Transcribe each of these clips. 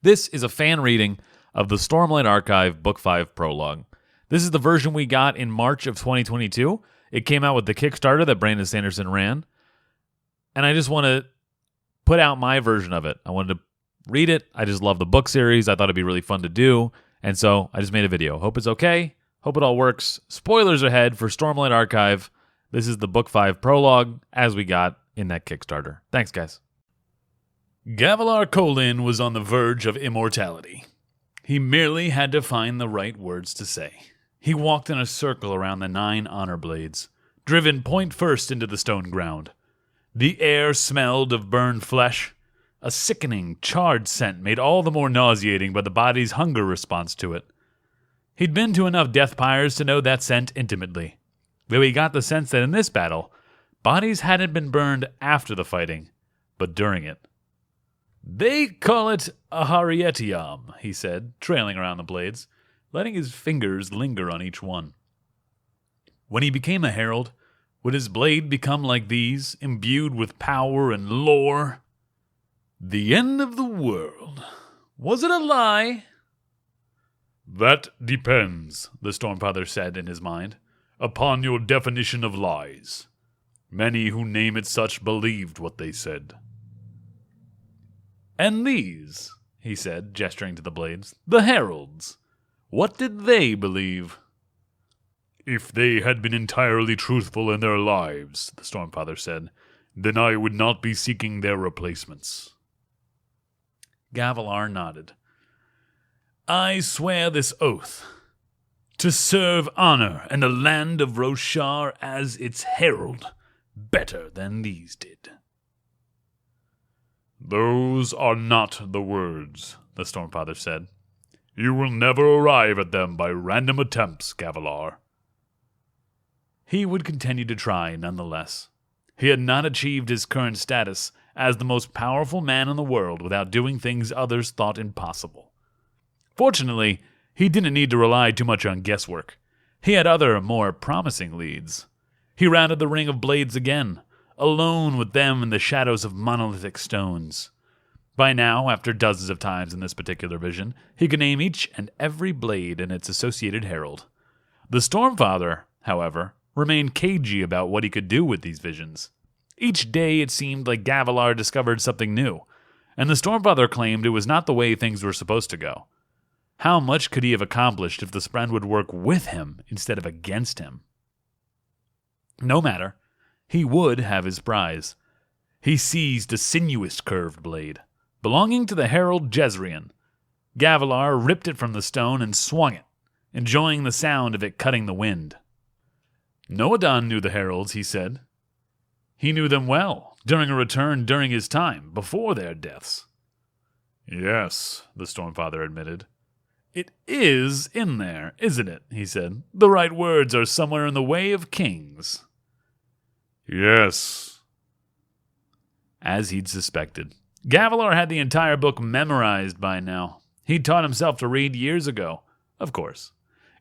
This is a fan reading of the Stormlight Archive Book 5 Prologue. This is the version we got in March of 2022. It came out with the Kickstarter that Brandon Sanderson ran. And I just want to put out my version of it. I wanted to read it. I just love the book series. I thought it'd be really fun to do. And so I just made a video. Hope it's okay. Hope it all works. Spoilers ahead for Stormlight Archive. This is the Book 5 Prologue as we got in that Kickstarter. Thanks, guys. Gavilar Kholin was on the verge of immortality. He merely had to find the right words to say. He walked in a circle around the 9 honor blades, driven point first into the stone ground. The air smelled of burned flesh. A sickening, charred scent made all the more nauseating by the body's hunger response to it. He'd been to enough death pyres to know that scent intimately, though he got the sense that in this battle, bodies hadn't been burned after the fighting, but during it. "They call it a Harietiam," he said, trailing around the blades, letting his fingers linger on each one. When he became a herald, would his blade become like these, imbued with power and lore? The end of the world. Was it a lie? "That depends," the Stormfather said in his mind, "upon your definition of lies. Many who name it such believed what they said." "And these," he said, gesturing to the blades, "the heralds, what did they believe?" "If they had been entirely truthful in their lives," the Stormfather said, "then I would not be seeking their replacements." Gavilar nodded. "I swear this oath, to serve honor and the land of Roshar as its herald, better than these did." "Those are not the words," the Stormfather said. "You will never arrive at them by random attempts, Gavilar." He would continue to try nonetheless. He had not achieved his current status as the most powerful man in the world without doing things others thought impossible. Fortunately, he didn't need to rely too much on guesswork. He had other, more promising leads. He rounded the ring of blades again, alone with them in the shadows of monolithic stones. By now, after dozens of times in this particular vision, he could name each and every blade and its associated herald. The Stormfather, however, remained cagey about what he could do with these visions. Each day it seemed like Gavilar discovered something new, and the Stormfather claimed it was not the way things were supposed to go. How much could he have accomplished if the Spren would work with him instead of against him? No matter. He would have his prize. He seized a sinuous curved blade, belonging to the herald Jezrien. Gavilar ripped it from the stone and swung it, enjoying the sound of it cutting the wind. Noadan knew the heralds, he said. He knew them well, during a return during his time, before their deaths. "Yes," the Stormfather admitted. "It is in there, isn't it?" he said. "The right words are somewhere in the Way of Kings." "Yes." As he'd suspected, Gavilar had the entire book memorized by now. He'd taught himself to read years ago, of course.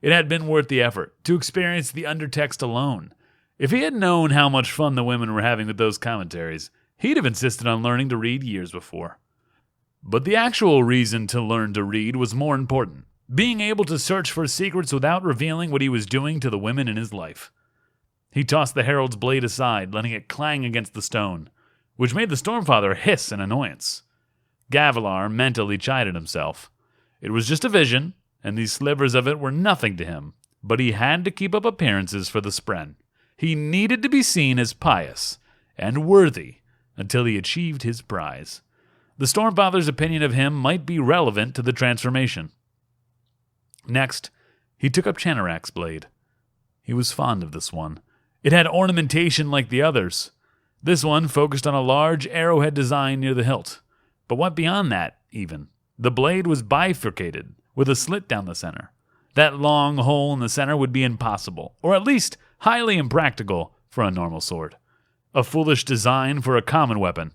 It had been worth the effort, to experience the undertext alone. If he had known how much fun the women were having with those commentaries, he'd have insisted on learning to read years before. But the actual reason to learn to read was more important, being able to search for secrets without revealing what he was doing to the women in his life. He tossed the herald's blade aside, letting it clang against the stone, which made the Stormfather hiss in annoyance. Gavilar mentally chided himself. It was just a vision, and these slivers of it were nothing to him, but he had to keep up appearances for the Spren. He needed to be seen as pious and worthy until he achieved his prize. The Stormfather's opinion of him might be relevant to the transformation. Next, he took up Chanarak's blade. He was fond of this one. It had ornamentation like the others. This one focused on a large arrowhead design near the hilt, but went beyond that, even. The blade was bifurcated, with a slit down the center. That long hole in the center would be impossible, or at least highly impractical for a normal sword. A foolish design for a common weapon.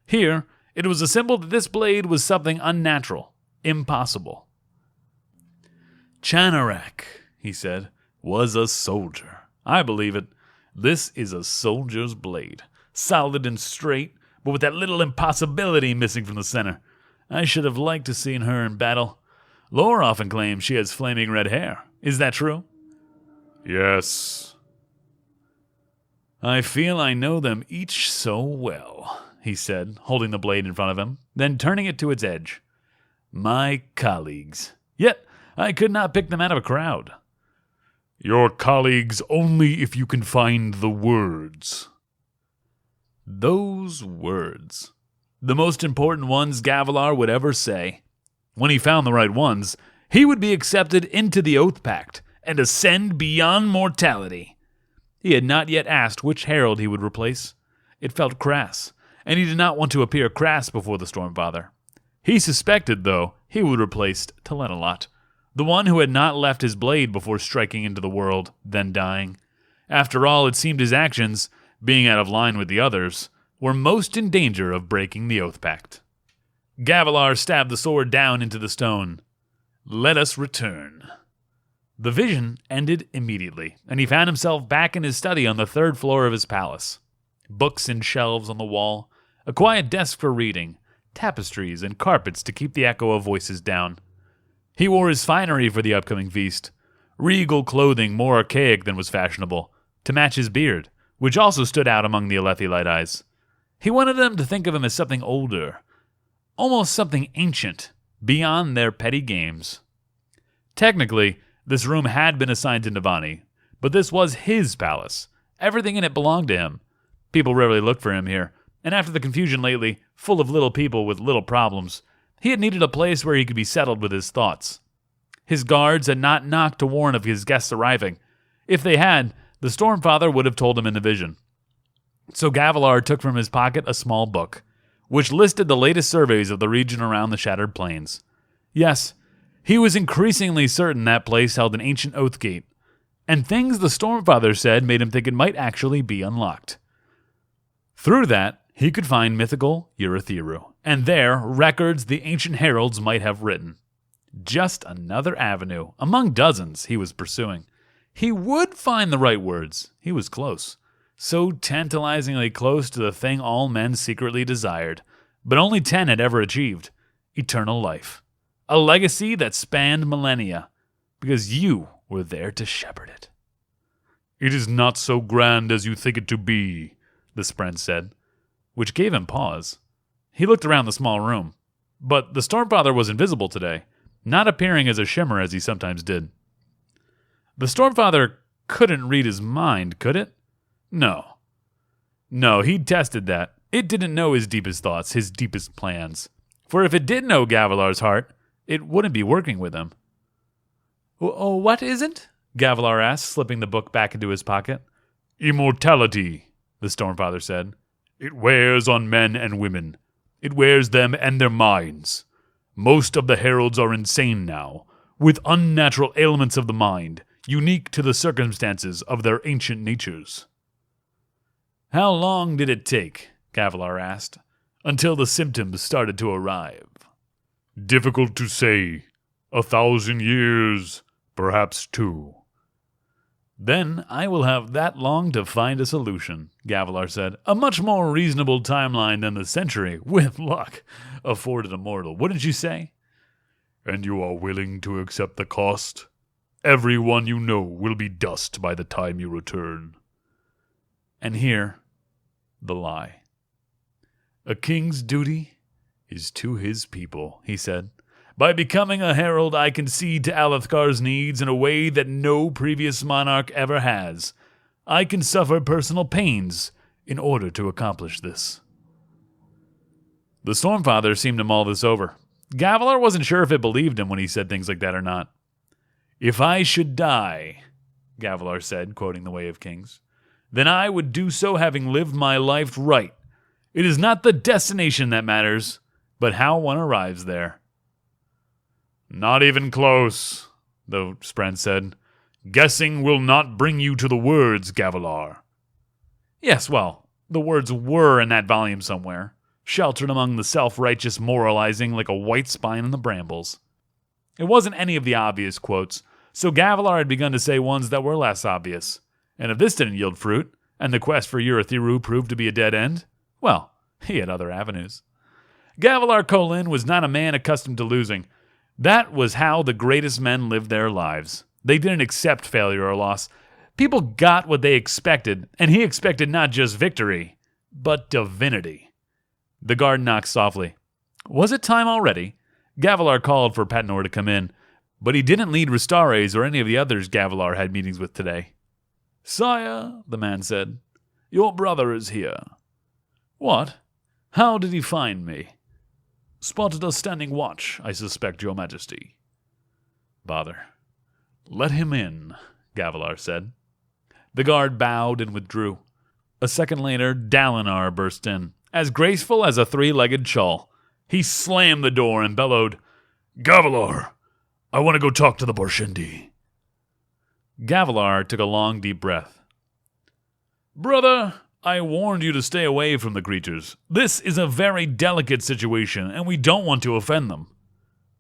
Here, it was a symbol that this blade was something unnatural, impossible. "Chanarak," he said, "was a soldier. I believe it. This is a soldier's blade. Solid and straight, but with that little impossibility missing from the center. I should have liked to seen her in battle. Lore often claims she has flaming red hair. Is that true? Yes. I feel I know them each so well, he said, holding the blade in front of him, then turning it to its edge. My colleagues. Yet, I could not pick them out of a crowd. Your colleagues only if you can find the words. Those words. The most important ones Gavilar would ever say. When he found the right ones, he would be accepted into the Oath Pact and ascend beyond mortality. He had not yet asked which herald he would replace. It felt crass, and he did not want to appear crass before the Stormfather. He suspected, though, he would replace Telenalot, the one who had not left his blade before striking into the world, then dying. After all, it seemed his actions, being out of line with the others, were most in danger of breaking the Oath Pact. Gavilar stabbed the sword down into the stone. Let us return. The vision ended immediately, and he found himself back in his study on the 3rd floor of his palace. Books and shelves on the wall, a quiet desk for reading, tapestries and carpets to keep the echo of voices down. He wore his finery for the upcoming feast, regal clothing more archaic than was fashionable, to match his beard, which also stood out among the Alethi Light Eyes. He wanted them to think of him as something older, almost something ancient, beyond their petty games. Technically, this room had been assigned to Navani, but this was his palace. Everything in it belonged to him. People rarely looked for him here, and after the confusion lately, full of little people with little problems, he had needed a place where he could be settled with his thoughts. His guards had not knocked to warn of his guests arriving. If they had, the Stormfather would have told him in the vision. So Gavilar took from his pocket a small book, which listed the latest surveys of the region around the Shattered Plains. Yes, he was increasingly certain that place held an ancient oath gate, and things the Stormfather said made him think it might actually be unlocked. Through that, he could find mythical Urithiru, and there, records the ancient heralds might have written. Just another avenue, among dozens he was pursuing. He would find the right words. He was close. So tantalizingly close to the thing all men secretly desired, but only 10 had ever achieved. Eternal life. A legacy that spanned millennia, because you were there to shepherd it. It is not so grand as you think it to be, the Spren said, which gave him pause. He looked around the small room, but the Stormfather was invisible today, not appearing as a shimmer as he sometimes did. The Stormfather couldn't read his mind, could it? No, he'd tested that. It didn't know his deepest thoughts, his deepest plans. For if it did know Gavilar's heart, it wouldn't be working with him. Oh, what isn't? Gavilar asked, slipping the book back into his pocket. Immortality, the Stormfather said. It wears on men and women. It wears them and their minds. Most of the heralds are insane now, with unnatural ailments of the mind, unique to the circumstances of their ancient natures. How long did it take, Gavilar asked, until the symptoms started to arrive? Difficult to say. 1,000 years, perhaps 2. Then I will have that long to find a solution, Gavilar said. A much more reasonable timeline than the century, with luck, afforded a mortal, wouldn't you say? And you are willing to accept the cost? Everyone you know will be dust by the time you return. And here, the lie. A king's duty is to his people, he said. By becoming a herald, I concede to Alethkar's needs in a way that no previous monarch ever has. I can suffer personal pains in order to accomplish this. The Stormfather seemed to mull this over. Gavilar wasn't sure if it believed him when he said things like that or not. If I should die, Gavilar said, quoting the Way of Kings, then I would do so having lived my life right. It is not the destination that matters, but how one arrives there. Not even close, the Spren said. Guessing will not bring you to the words, Gavilar. Yes, well, the words were in that volume somewhere, sheltered among the self-righteous moralizing like a white spine in the brambles. It wasn't any of the obvious quotes, so Gavilar had begun to say ones that were less obvious. And if this didn't yield fruit, and the quest for Urithiru proved to be a dead end, well, he had other avenues. Gavilar Kholin was not a man accustomed to losing. That was how the greatest men lived their lives. They didn't accept failure or loss. People got what they expected, and he expected not just victory, but divinity. The guard knocked softly. Was it time already? Gavilar called for Patnor to come in, but he didn't lead Restares or any of the others Gavilar had meetings with today. "Sire," the man said, "your brother is here." "What? How did he find me?" "Spotted us standing watch, I suspect, your majesty." "Bother. Let him in," Gavilar said. The guard bowed and withdrew. A second later, Dalinar burst in, as graceful as a three-legged chull. He slammed the door and bellowed, "Gavilar, I want to go talk to the Barshindi." Gavilar took a long, deep breath. "Brother, I warned you to stay away from the creatures. This is a very delicate situation, and we don't want to offend them."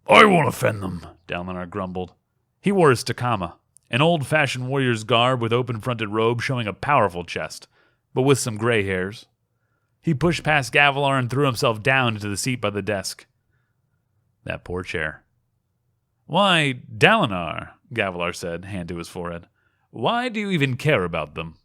"I won't offend them," Dalinar grumbled. He wore his takama, an old-fashioned warrior's garb with open-fronted robe showing a powerful chest, but with some gray hairs. He pushed past Gavilar and threw himself down into the seat by the desk. That poor chair. "Why, Dalinar," Gavilar said, hand to his forehead. "Why do you even care about them?"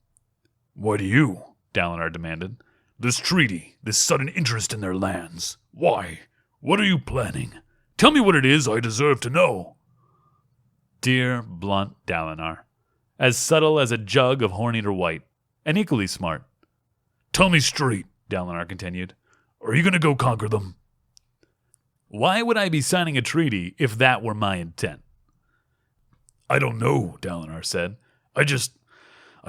"Why do you?" Dalinar demanded. "This treaty, this sudden interest in their lands. Why? What are you planning? Tell me what it is I deserve to know." Dear, blunt Dalinar. As subtle as a jug of Horn-Eater White, and equally smart. "Tell me straight," Dalinar continued. "Are you going to go conquer them?" "Why would I be signing a treaty if that were my intent?" "I don't know," Dalinar said. I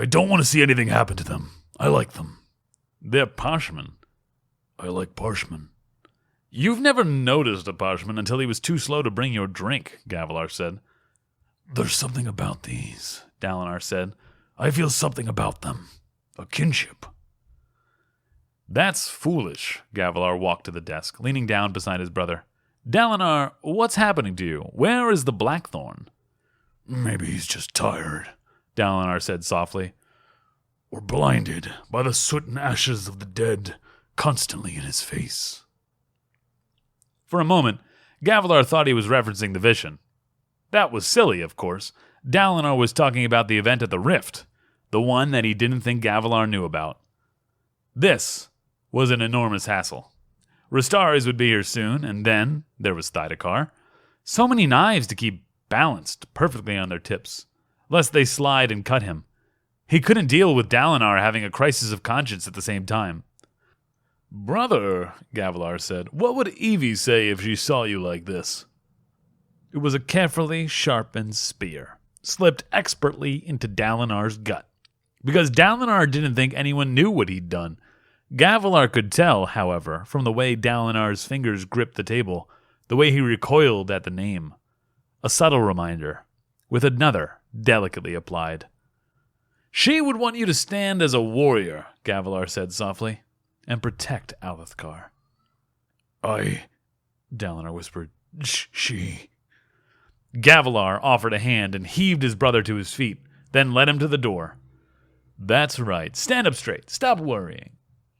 don't want to see anything happen to them. I like them." "They're Parshmen." "I like Parshmen." "You've never noticed a Parshman until he was too slow to bring your drink," Gavilar said. "There's something about these," Dalinar said. "I feel something about them. A kinship." "That's foolish." Gavilar walked to the desk, leaning down beside his brother. "Dalinar, what's happening to you? Where is the Blackthorn?" "Maybe he's just tired," Dalinar said softly. "Or blinded by the soot and ashes of the dead constantly in his face." For a moment, Gavilar thought he was referencing the Vision. That was silly, of course. Dalinar was talking about the event at the Rift, the one that he didn't think Gavilar knew about. This was an enormous hassle. Restares would be here soon, and then there was Thydakar. So many knives to keep balanced perfectly on their tips, lest they slide and cut him. He couldn't deal with Dalinar having a crisis of conscience at the same time. "Brother," Gavilar said, "what would Evie say if she saw you like this?" It was a carefully sharpened spear, slipped expertly into Dalinar's gut. Because Dalinar didn't think anyone knew what he'd done. Gavilar could tell, however, from the way Dalinar's fingers gripped the table, the way he recoiled at the name. A subtle reminder, with another delicately applied. "She would want you to stand as a warrior," Gavilar said softly, "and protect Alethkar." Dalinar whispered, "She..." Gavilar offered a hand and heaved his brother to his feet, then led him to the door. "That's right. Stand up straight. Stop worrying."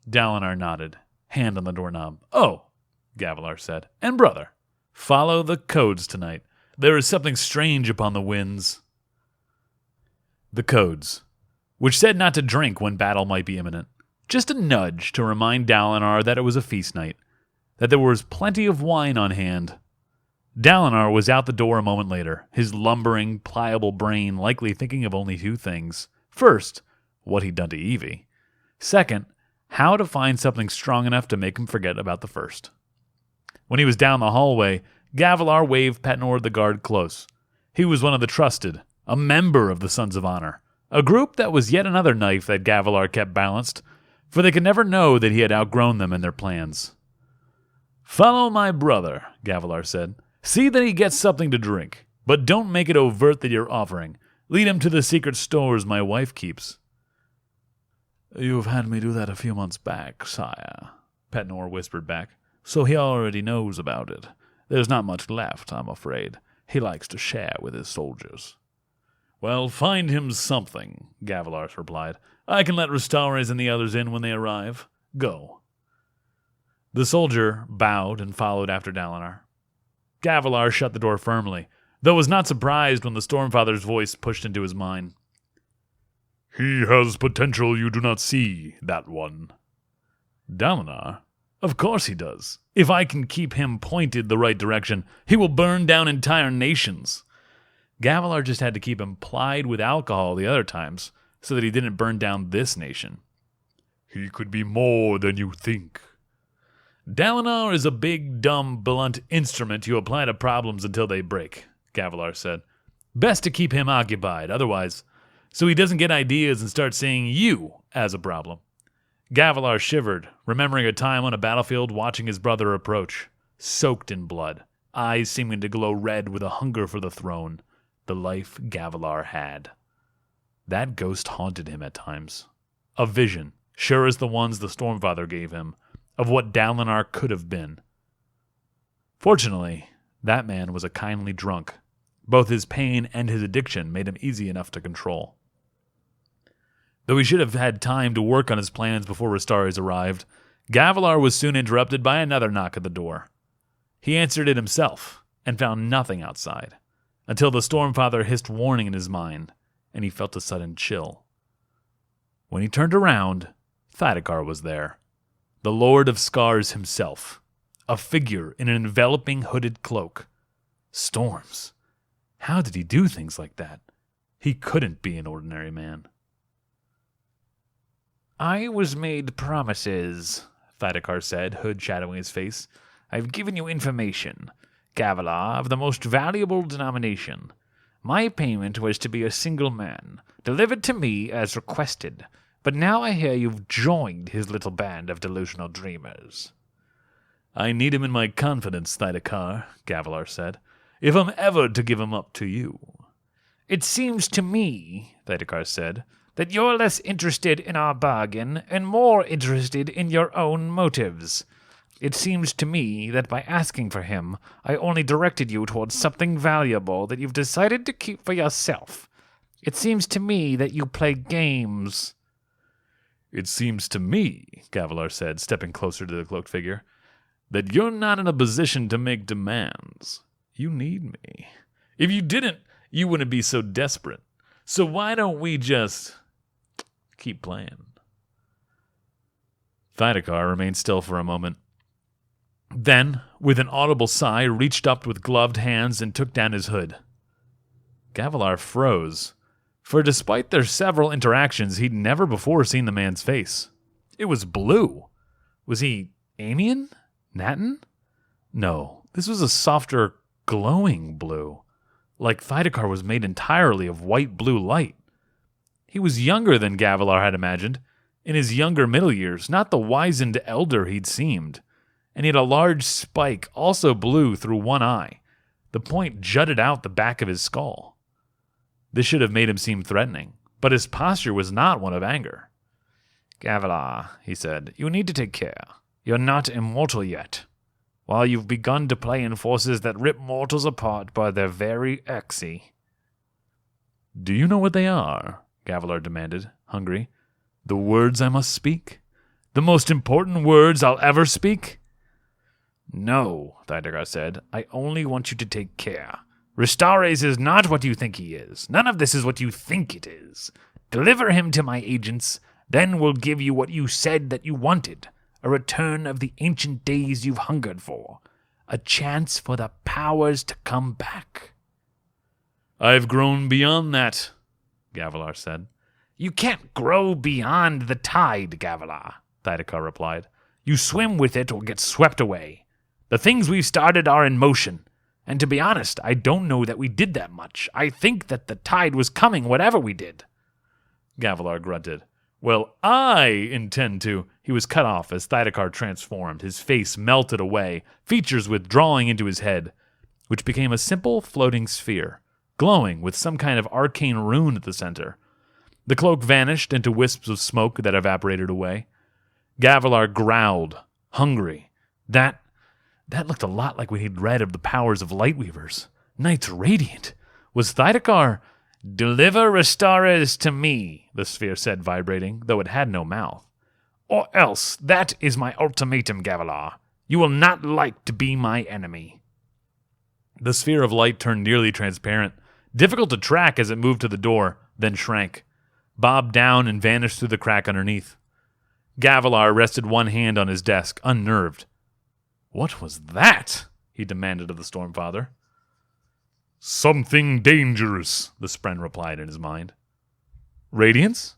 Dalinar nodded, hand on the doorknob. "Oh," Gavilar said, "and brother, follow the codes tonight. There is something strange upon the winds." The codes, which said not to drink when battle might be imminent. Just a nudge to remind Dalinar that it was a feast night, that there was plenty of wine on hand. Dalinar was out the door a moment later, his lumbering, pliable brain likely thinking of only two things. First, what he'd done to Evie. Second, how to find something strong enough to make him forget about the first. When he was down the hallway, Gavilar waved Patnor the guard close. He was one of the trusted, a member of the Sons of Honor, a group that was yet another knife that Gavilar kept balanced, for they could never know that he had outgrown them and their plans. "Follow my brother," Gavilar said. "See that he gets something to drink, but don't make it overt that you're offering. Lead him to the secret stores my wife keeps." "You've had me do that a few months back, sire," Patnor whispered back, "so he already knows about it. There's not much left, I'm afraid. He likes to share with his soldiers." "Well, find him something," Gavilar replied. "I can let Restares and the others in when they arrive. Go." The soldier bowed and followed after Dalinar. Gavilar shut the door firmly, though was not surprised when the Stormfather's voice pushed into his mind. He has potential you do not see, that one. Dalinar? Of course he does. If I can keep him pointed the right direction, he will burn down entire nations. Gavilar just had to keep him plied with alcohol the other times, so that he didn't burn down this nation. He could be more than you think. Dalinar is a big, dumb, blunt instrument you apply to problems until they break, Gavilar said. Best to keep him occupied, otherwise, so he doesn't get ideas and start seeing you as a problem. Gavilar shivered, remembering a time on a battlefield watching his brother approach, soaked in blood, eyes seeming to glow red with a hunger for the throne, the life Gavilar had. That ghost haunted him at times. A vision, sure as the ones the Stormfather gave him, of what Dalinar could have been. Fortunately, that man was a kindly drunk. Both his pain and his addiction made him easy enough to control. Though he should have had time to work on his plans before Restares arrived, Gavilar was soon interrupted by another knock at the door. He answered it himself, and found nothing outside, until the Stormfather hissed warning in his mind, and he felt a sudden chill. When he turned around, Thydakar was there, the Lord of Scars himself, a figure in an enveloping hooded cloak. Storms. How did he do things like that? He couldn't be an ordinary man. I was made promises, Thydakar said, hood shadowing his face. I've given you information, Gavilar, of the most valuable denomination. My payment was to be a single man, delivered to me as requested, but now I hear you've joined his little band of delusional dreamers. I need him in my confidence, Thydakar, Gavilar said, if I'm ever to give him up to you. It seems to me, Thydakar said, that you're less interested in our bargain and more interested in your own motives. It seems to me that by asking for him, I only directed you towards something valuable that you've decided to keep for yourself. It seems to me that you play games. It seems to me, Gavilar said, stepping closer to the cloaked figure, that you're not in a position to make demands. You need me. If you didn't, you wouldn't be so desperate. So why don't we just keep playing? Thydakar remained still for a moment. Then, with an audible sigh, reached up with gloved hands and took down his hood. Gavilar froze, for despite their several interactions, he'd never before seen the man's face. It was blue. Was he Amian? Natan? No, this was a softer, glowing blue, like Thydakar was made entirely of white-blue light. He was younger than Gavilar had imagined, in his younger middle years, not the wizened elder he'd seemed. And he had a large spike, also blue, through one eye. The point jutted out the back of his skull. This should have made him seem threatening, but his posture was not one of anger. Gavilar, he said, you need to take care. You're not immortal yet. While you've begun to play in forces that rip mortals apart by their very exy. Do you know what they are? Gavilar demanded, hungry. The words I must speak? The most important words I'll ever speak? No, Thydakar said. I only want you to take care. Restares is not what you think he is. None of this is what you think it is. Deliver him to my agents, then we'll give you what you said that you wanted. A return of the ancient days you've hungered for. A chance for the powers to come back. I've grown beyond that, Gavilar said. You can't grow beyond the tide, Gavilar, Thydakar replied. You swim with it or get swept away. The things we've started are in motion, and to be honest, I don't know that we did that much. I think that the tide was coming whatever we did. Gavilar grunted. Well, I intend to. He was cut off as Thydakar transformed. His face melted away, features withdrawing into his head, which became a simple floating sphere, glowing with some kind of arcane rune at the center. The cloak vanished into wisps of smoke that evaporated away. Gavilar growled, hungry. That looked a lot like what he'd read of the powers of Lightweavers. Knights Radiant. Was Thydakar... Deliver Restares to me, the sphere said, vibrating, though it had no mouth. Or else, that is my ultimatum, Gavilar. You will not like to be my enemy. The sphere of light turned nearly transparent, difficult to track as it moved to the door, then shrank, bobbed down, and vanished through the crack underneath. Gavilar rested one hand on his desk, unnerved. "What was that?" he demanded of the Stormfather. "Something dangerous," the Spren replied in his mind. "Radiance?"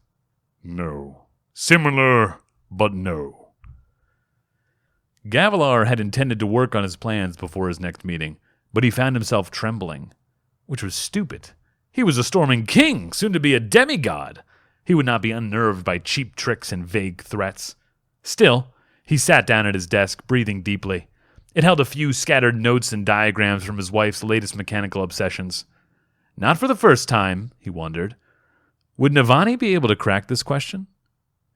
"No. Similar, but no." Gavilar had intended to work on his plans before his next meeting, but he found himself trembling, which was stupid. He was a storming king, soon to be a demigod. He would not be unnerved by cheap tricks and vague threats. Still, he sat down at his desk, breathing deeply. It held a few scattered notes and diagrams from his wife's latest mechanical obsessions. Not for the first time, he wondered. Would Navani be able to crack this question?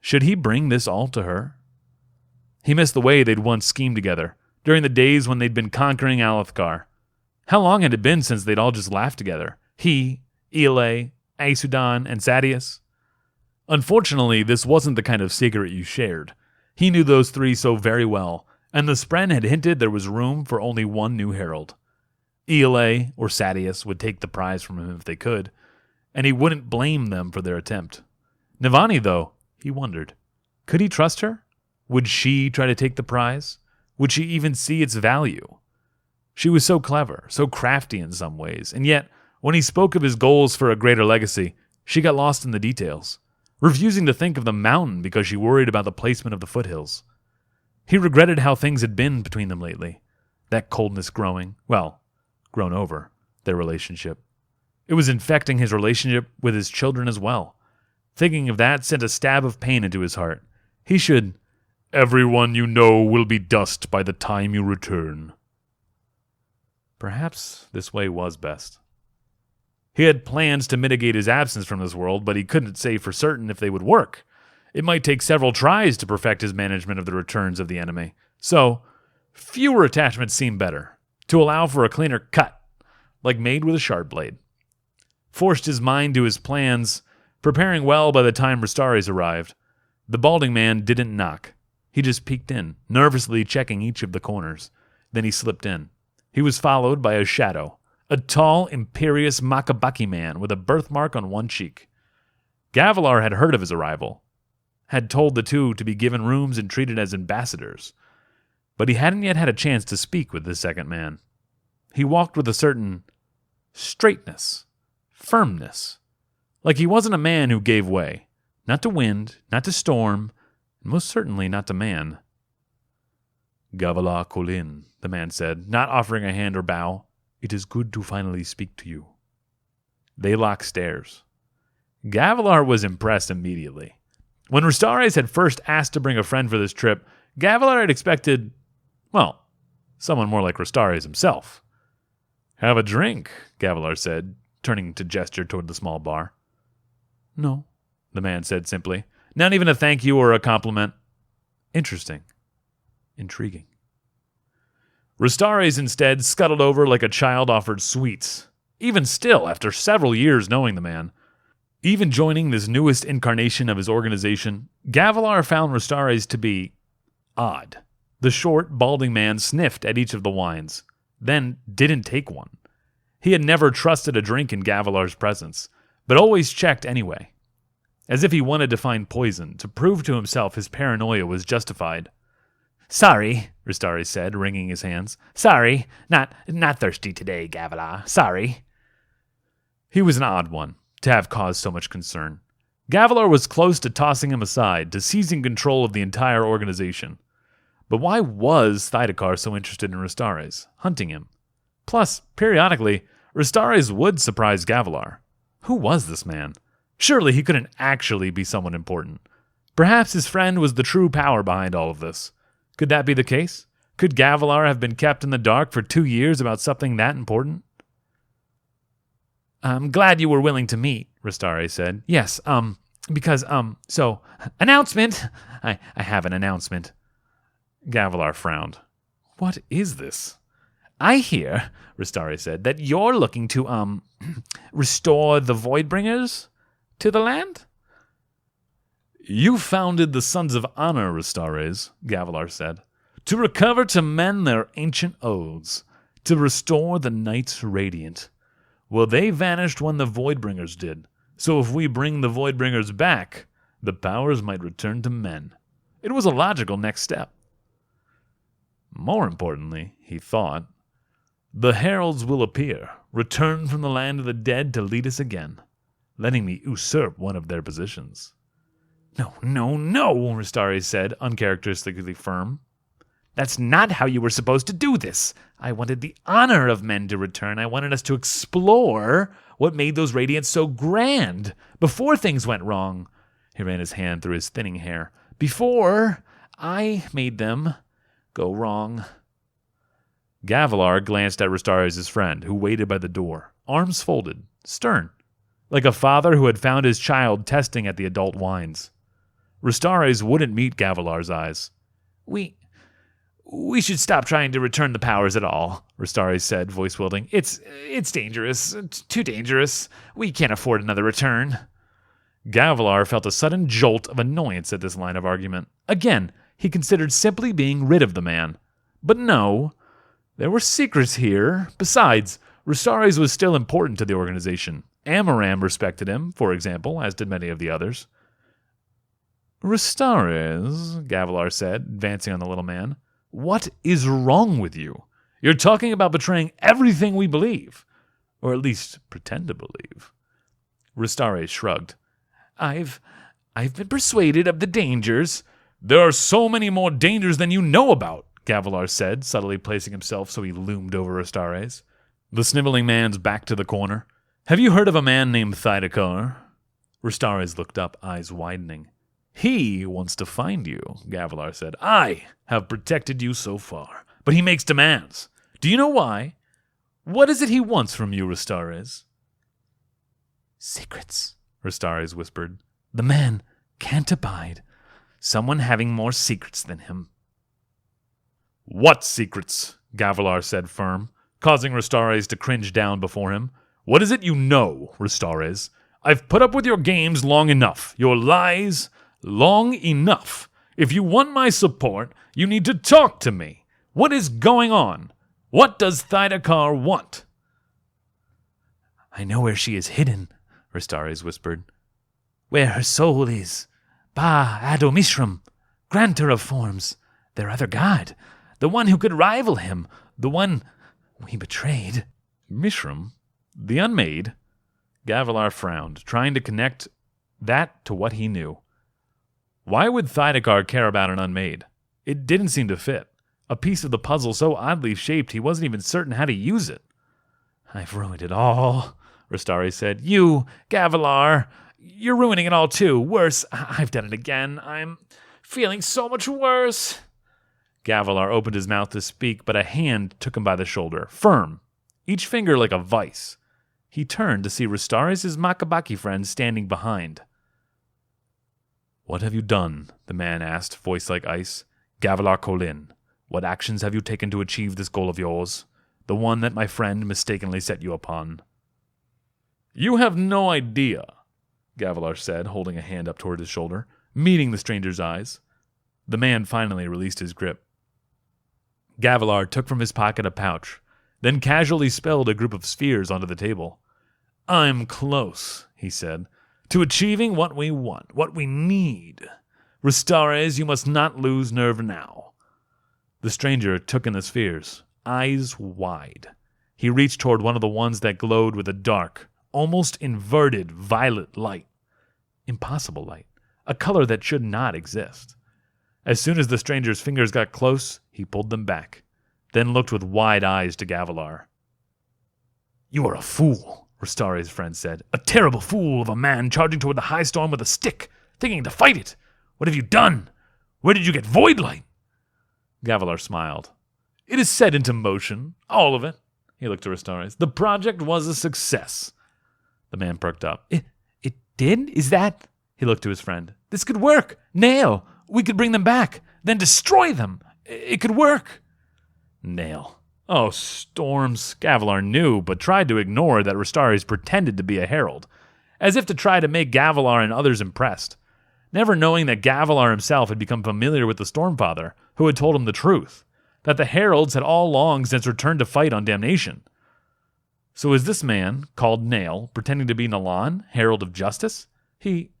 Should he bring this all to her? He missed the way they'd once schemed together, during the days when they'd been conquering Alethkar. How long had it been since they'd all just laughed together? He, Ialai, Aesudan, and Sadeas? Unfortunately, this wasn't the kind of secret you shared. He knew those three so very well, and the Spren had hinted there was room for only one new herald. Ialai or Sadeas would take the prize from him if they could, and he wouldn't blame them for their attempt. Navani, though, he wondered. Could he trust her? Would she try to take the prize? Would she even see its value? She was so clever, so crafty in some ways, and yet, when he spoke of his goals for a greater legacy, she got lost in the details, refusing to think of the mountain because she worried about the placement of the foothills. He regretted how things had been between them lately, that coldness grown over, their relationship. It was infecting his relationship with his children as well. Thinking of that sent a stab of pain into his heart. He should... "Everyone you know will be dust by the time you return." Perhaps this way was best. He had plans to mitigate his absence from this world, but he couldn't say for certain if they would work. It might take several tries to perfect his management of the returns of the enemy. So, fewer attachments seemed better, to allow for a cleaner cut, like made with a sharp blade. Forced his mind to his plans, preparing well by the time Restares arrived. The balding man didn't knock. He just peeked in, nervously checking each of the corners. Then he slipped in. He was followed by a shadow, a tall, imperious Makabaki man with a birthmark on one cheek. Gavilar had heard of his arrival, had told the two to be given rooms and treated as ambassadors, but he hadn't yet had a chance to speak with this second man. He walked with a certain straightness, firmness, like he wasn't a man who gave way, not to wind, not to storm, and most certainly not to man. "Gavilar Kholin," the man said, not offering a hand or bow. "It is good to finally speak to you." They locked stares. Gavilar was impressed immediately. When Restares had first asked to bring a friend for this trip, Gavilar had expected, well, someone more like Restares himself. "Have a drink," Gavilar said, turning to gesture toward the small bar. "No," the man said simply. "Not even a thank you or a compliment." "Interesting. Intriguing." Restares instead scuttled over like a child offered sweets. Even still, after several years knowing the man, even joining this newest incarnation of his organization, Gavilar found Restares to be odd. The short, balding man sniffed at each of the wines, then didn't take one. He had never trusted a drink in Gavilar's presence, but always checked anyway. As if he wanted to find poison, to prove to himself his paranoia was justified. "Sorry," Restares said, wringing his hands. "Sorry, not thirsty today, Gavilar. Sorry." He was an odd one, to have caused so much concern. Gavilar was close to tossing him aside, to seizing control of the entire organization. But why was Thydakar so interested in Restares, hunting him? Plus, periodically, Restares would surprise Gavilar. Who was this man? Surely he couldn't actually be someone important. Perhaps his friend was the true power behind all of this. Could that be the case? Could Gavilar have been kept in the dark for 2 years about something that important? "I'm glad you were willing to meet," Restares said. "Yes, because, so, announcement! I have an announcement." Gavilar frowned. "What is this?" "I hear," Restares said, "that you're looking to, restore the Voidbringers to the land?" You founded the Sons of Honor, Restares, Gavilar said, to recover to men their ancient oaths, to restore the Knights Radiant. Well, they vanished when the Voidbringers did, so if we bring the Voidbringers back, the powers might return to men. It was a logical next step. More importantly, he thought, the Heralds will appear, return from the land of the dead to lead us again, letting me usurp one of their positions. No, Restares said, uncharacteristically firm. That's not how you were supposed to do this. I wanted the honor of men to return. I wanted us to explore what made those Radiants so grand before things went wrong. He ran his hand through his thinning hair. Before I made them go wrong. Gavilar glanced at Restares' friend, who waited by the door, arms folded, stern, like a father who had found his child testing at the adult wines. Restares wouldn't meet Gavilar's eyes. We should stop trying to return the powers at all, Restares said, voice wielding. It's dangerous. It's too dangerous. We can't afford another return. Gavilar felt a sudden jolt of annoyance at this line of argument. Again, he considered simply being rid of the man. But no, there were secrets here. Besides, Restares was still important to the organization. Amram respected him, for example, as did many of the others. Restares, Gavilar said, advancing on the little man, what is wrong with you? You're talking about betraying everything we believe, or at least pretend to believe. Restares shrugged. I've been persuaded of the dangers. There are so many more dangers than you know about, Gavilar said, subtly placing himself so he loomed over Restares. The sniveling man's back to the corner. Have you heard of a man named Thydakar? Restares looked up, eyes widening. He wants to find you, Gavilar said. I have protected you so far, but he makes demands. Do you know why? What is it he wants from you, Restares? Secrets, Restares whispered. The man can't abide someone having more secrets than him. What secrets? Gavilar said firm, causing Restares to cringe down before him. What is it you know, Restares? I've put up with your games long enough, your lies long enough. If you want my support, you need to talk to me. What is going on? What does Thydakar want? I know where she is hidden, Restares whispered. Where her soul is. Ba Adomishram, granter of forms, their other god, the one who could rival him, the one we betrayed. Mishram? The Unmade? Gavilar frowned, trying to connect that to what he knew. Why would Thydakar care about an Unmade? It didn't seem to fit. A piece of the puzzle so oddly shaped he wasn't even certain how to use it. I've ruined it all, Restares said. You, Gavilar, you're ruining it all too. Worse, I've done it again. I'm feeling so much worse. Gavilar opened his mouth to speak, but a hand took him by the shoulder, firm, each finger like a vice. He turned to see Restares' Makabaki friend standing behind. What have you done? The man asked, voice like ice. Gavilar Kholin, what actions have you taken to achieve this goal of yours? The one that my friend mistakenly set you upon. You have no idea, Gavilar said, holding a hand up toward his shoulder, meeting the stranger's eyes. The man finally released his grip. Gavilar took from his pocket a pouch, then casually spilled a group of spheres onto the table. I'm close, he said, to achieving what we want, what we need. Restares, you must not lose nerve now. The stranger took in the spheres, eyes wide. He reached toward one of the ones that glowed with a dark, almost inverted violet light. Impossible light, a color that should not exist. As soon as the stranger's fingers got close, he pulled them back, then looked with wide eyes to Gavilar. You are a fool, Restares' friend said. A terrible fool of a man charging toward the high storm with a stick, thinking to fight it. What have you done? Where did you get void light? Gavilar smiled. It is set into motion, all of it. He looked to Restares. The project was a success. The man perked up. It did? Is that? He looked to his friend. This could work. Nail. We could bring them back, then destroy them. It could work. Nail. Oh, storms. Gavilar knew, but tried to ignore that Restares pretended to be a herald, as if to try to make Gavilar and others impressed. never knowing that Gavilar himself had become familiar with the Stormfather, who had told him the truth, that the Heralds had all long since returned to fight on Damnation. So is this man, called Nail, pretending to be Nalan, Herald of Justice? He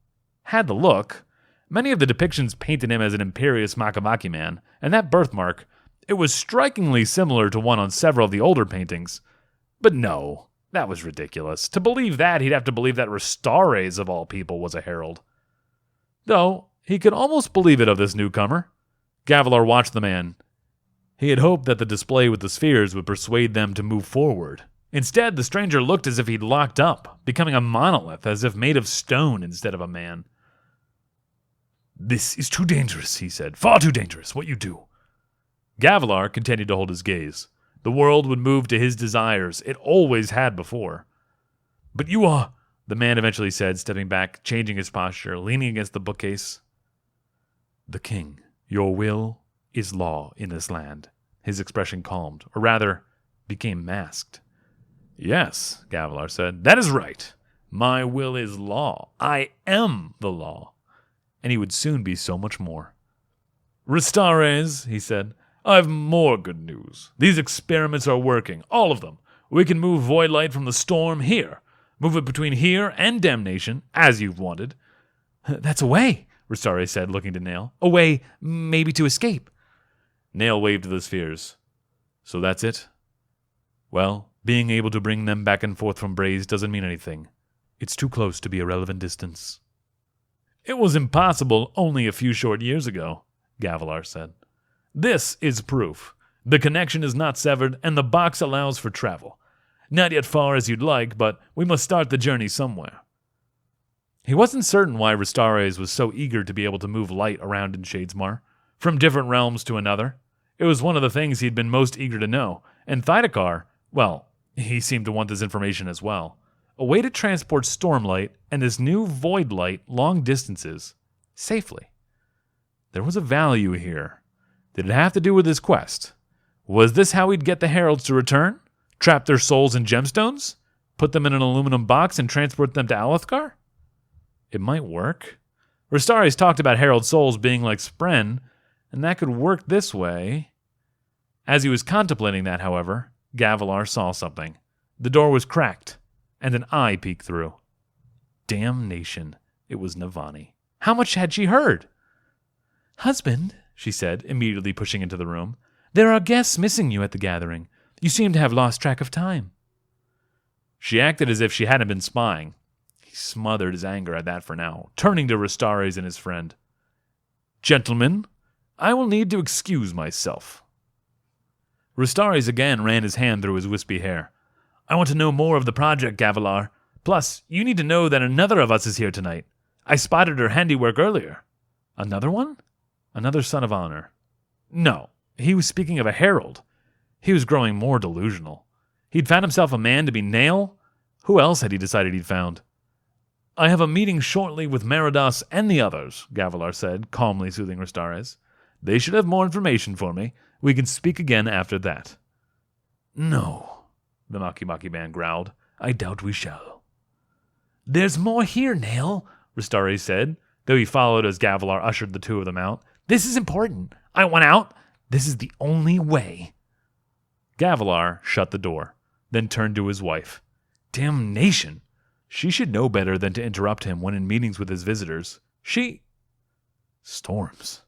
had the look. Many of the depictions painted him as an imperious Makavaki man, and that birthmark, it was strikingly similar to one on several of the older paintings. But no, that was ridiculous. To believe that, he'd have to believe that Restares, of all people, was a herald. Though, he could almost believe it of this newcomer. Gavilar watched the man. He had hoped that the display with the spheres would persuade them to move forward. Instead, the stranger looked as if he'd locked up, becoming a monolith, as if made of stone instead of a man. "This is too dangerous," he said. "Far too dangerous, what you do." Gavilar continued to hold his gaze. The world would move to his desires. It always had before. "But you are," the man eventually said, stepping back, changing his posture, leaning against the bookcase. "The king, your will is law in this land." His expression calmed, or rather, became masked. "Yes," Gavilar said, "that is right. My will is law. I am the law." And he would soon be so much more. "Restares," he said, "I have more good news. These experiments are working, all of them. We can move Voidlight from the storm here. Move it between here and Damnation, as you've wanted." "That's a way," Restares said, looking to Nail. "A way, maybe, to escape." Nail waved to the spheres. "So that's it? Well, being able to bring them back and forth from Braze doesn't mean anything. It's too close to be a relevant distance." "It was impossible only a few short years ago," Gavilar said. "This is proof. The connection is not severed, and the box allows for travel. Not yet far as you'd like, but we must start the journey somewhere." He wasn't certain why Restares was so eager to be able to move light around in Shadesmar, from different realms to another. It was one of the things he'd been most eager to know, and Thydakar, well, he seemed to want this information as well. A way to transport Stormlight and this new Void Light long distances, safely. There was a value here. Did it have to do with his quest? Was this how he'd get the Heralds to return? Trap their souls in gemstones? Put them in an aluminum box and transport them to Alethkar? It might work. Restares talked about Herald souls being like Spren, and that could work this way. As he was contemplating that, however, Gavilar saw something. The door was cracked, and an eye peeked through. Damnation. It was Navani. How much had she heard? "Husband," she said, immediately pushing into the room, "there are guests missing you at the gathering. You seem to have lost track of time." She acted as if she hadn't been spying. He smothered his anger at that for now, turning to Restares and his friend. "Gentlemen, I will need to excuse myself." Restares again ran his hand through his wispy hair. "I want to know more of the project, Gavilar. Plus, you need to know that another of us is here tonight. I spotted her handiwork earlier." "Another one?" "Another son of honor." No, he was speaking of a herald. He was growing more delusional. He'd found himself a man to be Nail? Who else had he decided he'd found? "I have a meeting shortly with Meridas and the others," Gavilar said, calmly soothing Restares. "They should have more information for me. We can speak again after that." "No," the Makimaki man growled. "I doubt we shall." "There's more here, Nail," Restares said, though he followed as Gavilar ushered the two of them out. "This is important. I want out. This is the only way." Gavilar shut the door, then turned to his wife. Damnation! She should know better than to interrupt him when in meetings with his visitors. Storms.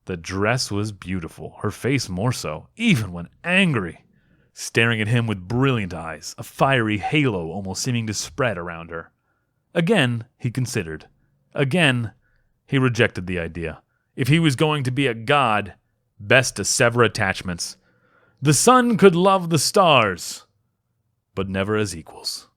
The dress was beautiful, her face more so, even when angry. Staring at him with brilliant eyes, a fiery halo almost seeming to spread around her. Again, he considered. Again, he rejected the idea. If he was going to be a god, best to sever attachments. The sun could love the stars, but never as equals.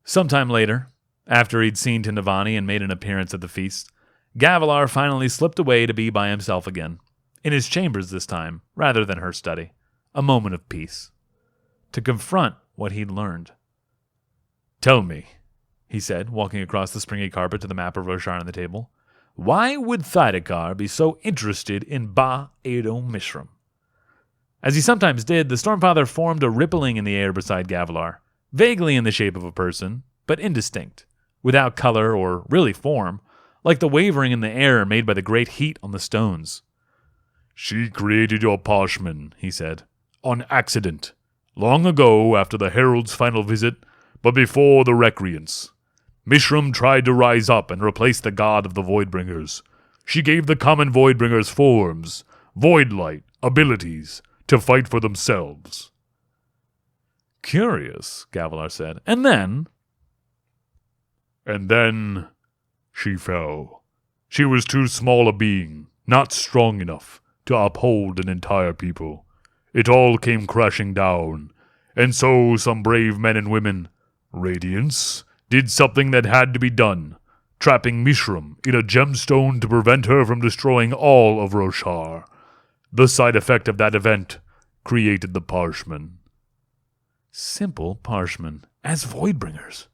Sometime later, after he'd seen to Navani and made an appearance at the feast, Gavilar finally slipped away to be by himself again. In his chambers this time, rather than her study. A moment of peace. To confront what he'd learned. "Tell me," he said, walking across the springy carpet to the map of Roshar on the table, "why would Thydakar be so interested in Ba Edo Mishram?" As he sometimes did, the Stormfather formed a rippling in the air beside Gavilar, vaguely in the shape of a person, but indistinct, without color or really form, like the wavering in the air made by the great heat on the stones. "She created your parchment," he said, "on accident, long ago after the Herald's final visit, but before the Recreants. Mishram tried to rise up and replace the god of the Voidbringers. She gave the common Voidbringers forms, voidlight, abilities, to fight for themselves." "Curious," Gavilar said. "And then?" "And then she fell. She was too small a being, not strong enough to uphold an entire people. It all came crashing down, and so some brave men and women, Radiance, did something that had to be done, trapping Mishram in a gemstone to prevent her from destroying all of Roshar. The side effect of that event created the parchment." Simple parchment, as Voidbringers.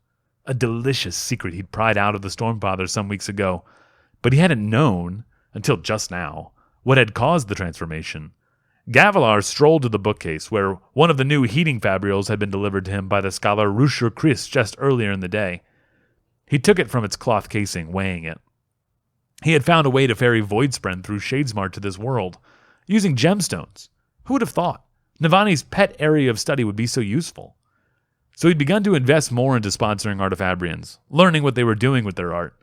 A delicious secret he'd pried out of the Stormfather some weeks ago, but he hadn't known, until just now, what had caused the transformation. Gavilar strolled to the bookcase, where one of the new heating fabrials had been delivered to him by the scholar Rusher Chris just earlier in the day. He took it from its cloth casing, weighing it. He had found a way to ferry Voidspren through Shadesmar to this world, using gemstones. Who would have thought Navani's pet area of study would be so useful? So he'd begun to invest more into sponsoring Artifabrians, learning what they were doing with their art.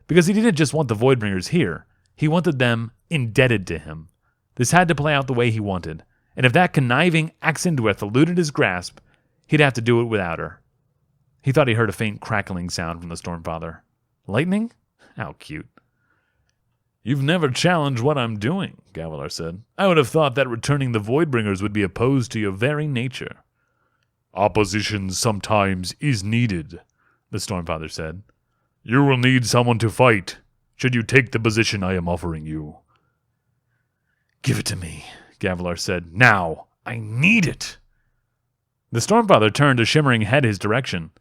Because he didn't just want the Voidbringers here, he wanted them indebted to him. This had to play out the way he wanted, and if that conniving Axindwith eluded his grasp, he'd have to do it without her. He thought he heard a faint crackling sound from the Stormfather. Lightning? How cute. "You've never challenged what I'm doing," Gavilar said. "I would have thought that returning the Voidbringers would be opposed to your very nature." "Opposition sometimes is needed," the Stormfather said. "You will need someone to fight, should you take the position I am offering you." "Give it to me," Gavilar said. "Now! I need it!" The Stormfather turned a shimmering head his direction.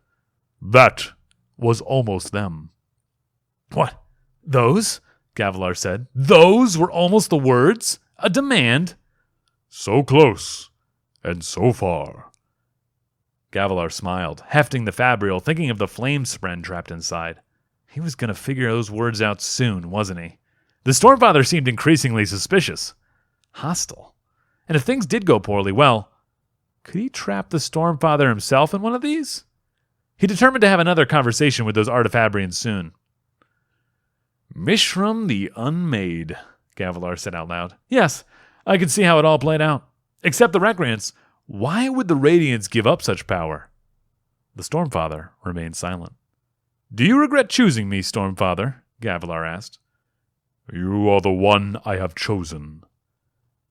"That was almost them." "What? Those?" Gavilar said. "Those were almost the words? A demand?" "So close, and so far." Gavilar smiled, hefting the fabrial, thinking of the flame spren trapped inside. He was going to figure those words out soon, wasn't he? The Stormfather seemed increasingly suspicious. Hostile. And if things did go poorly, well, could he trap the Stormfather himself in one of these? He determined to have another conversation with those Artifabrians soon. "Mishram the Unmade," Gavilar said out loud. "Yes, I could see how it all played out. Except the Recreants. Why would the Radiance give up such power?" The Stormfather remained silent. "Do you regret choosing me, Stormfather?" Gavilar asked. "You are the one I have chosen."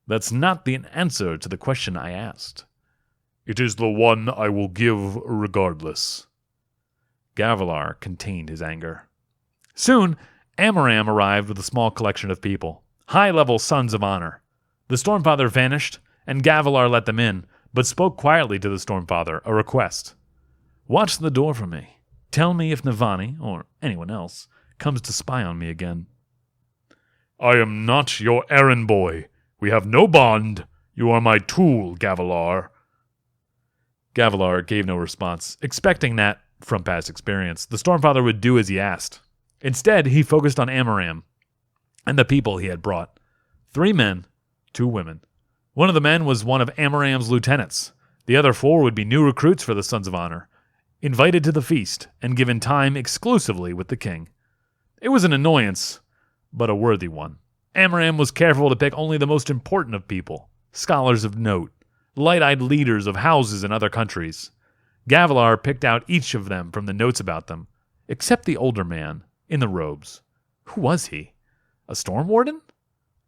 "That's not the answer to the question I asked." "It is the one I will give regardless." Gavilar contained his anger. Soon, Amram arrived with a small collection of people, high-level Sons of Honor. The Stormfather vanished, and Gavilar let them in, but spoke quietly to the Stormfather, a request. "Watch the door for me. Tell me if Navani, or anyone else, comes to spy on me again." "I am not your errand boy. We have no bond. You are my tool, Gavilar." Gavilar gave no response, expecting that, from past experience, the Stormfather would do as he asked. Instead, he focused on Amram and the people he had brought. 3 men, 2 women. One of the men was one of Amram's lieutenants. The other 4 would be new recruits for the Sons of Honor, invited to the feast and given time exclusively with the king. It was an annoyance, but a worthy one. Amram was careful to pick only the most important of people, scholars of note, light-eyed leaders of houses in other countries. Gavilar picked out each of them from the notes about them, except the older man, in the robes. Who was he? A storm warden?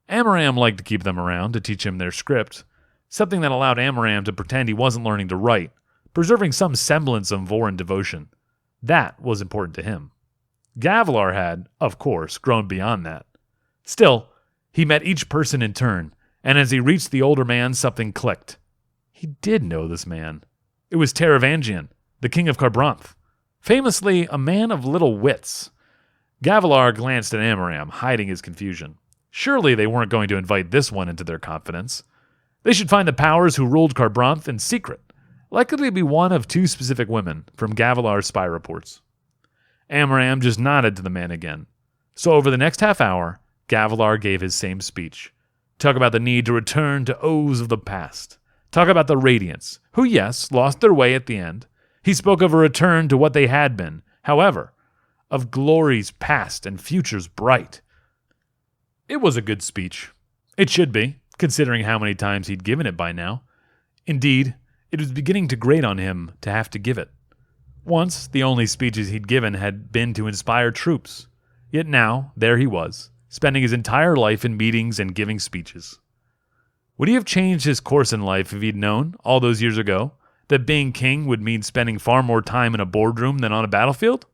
Amram liked to keep them around to teach him their script, something that allowed Amram to pretend he wasn't learning to write, preserving some semblance of Vorin devotion. That was important to him. Gavilar had, of course, grown beyond that. Still, he met each person in turn, and as he reached the older man, something clicked. He did know this man. It was Taravangian, the king of Kharbranth, famously a man of little wits. Gavilar glanced at Amram, hiding his confusion. Surely they weren't going to invite this one into their confidence. They should find the powers who ruled Kharbranth in secret, likely to be one of 2 specific women from Gavilar's spy reports. Amram just nodded to the man again. So over the next half hour, Gavilar gave his same speech. Talk about the need to return to oaths of the past. Talk about the Radiance, who, yes, lost their way at the end. He spoke of a return to what they had been, however, of glories past and futures bright. It was a good speech. It should be, considering how many times he'd given it by now. Indeed, it was beginning to grate on him to have to give it. Once, the only speeches he'd given had been to inspire troops. Yet now, there he was, spending his entire life in meetings and giving speeches. Would he have changed his course in life if he'd known, all those years ago, that being king would mean spending far more time in a boardroom than on a battlefield?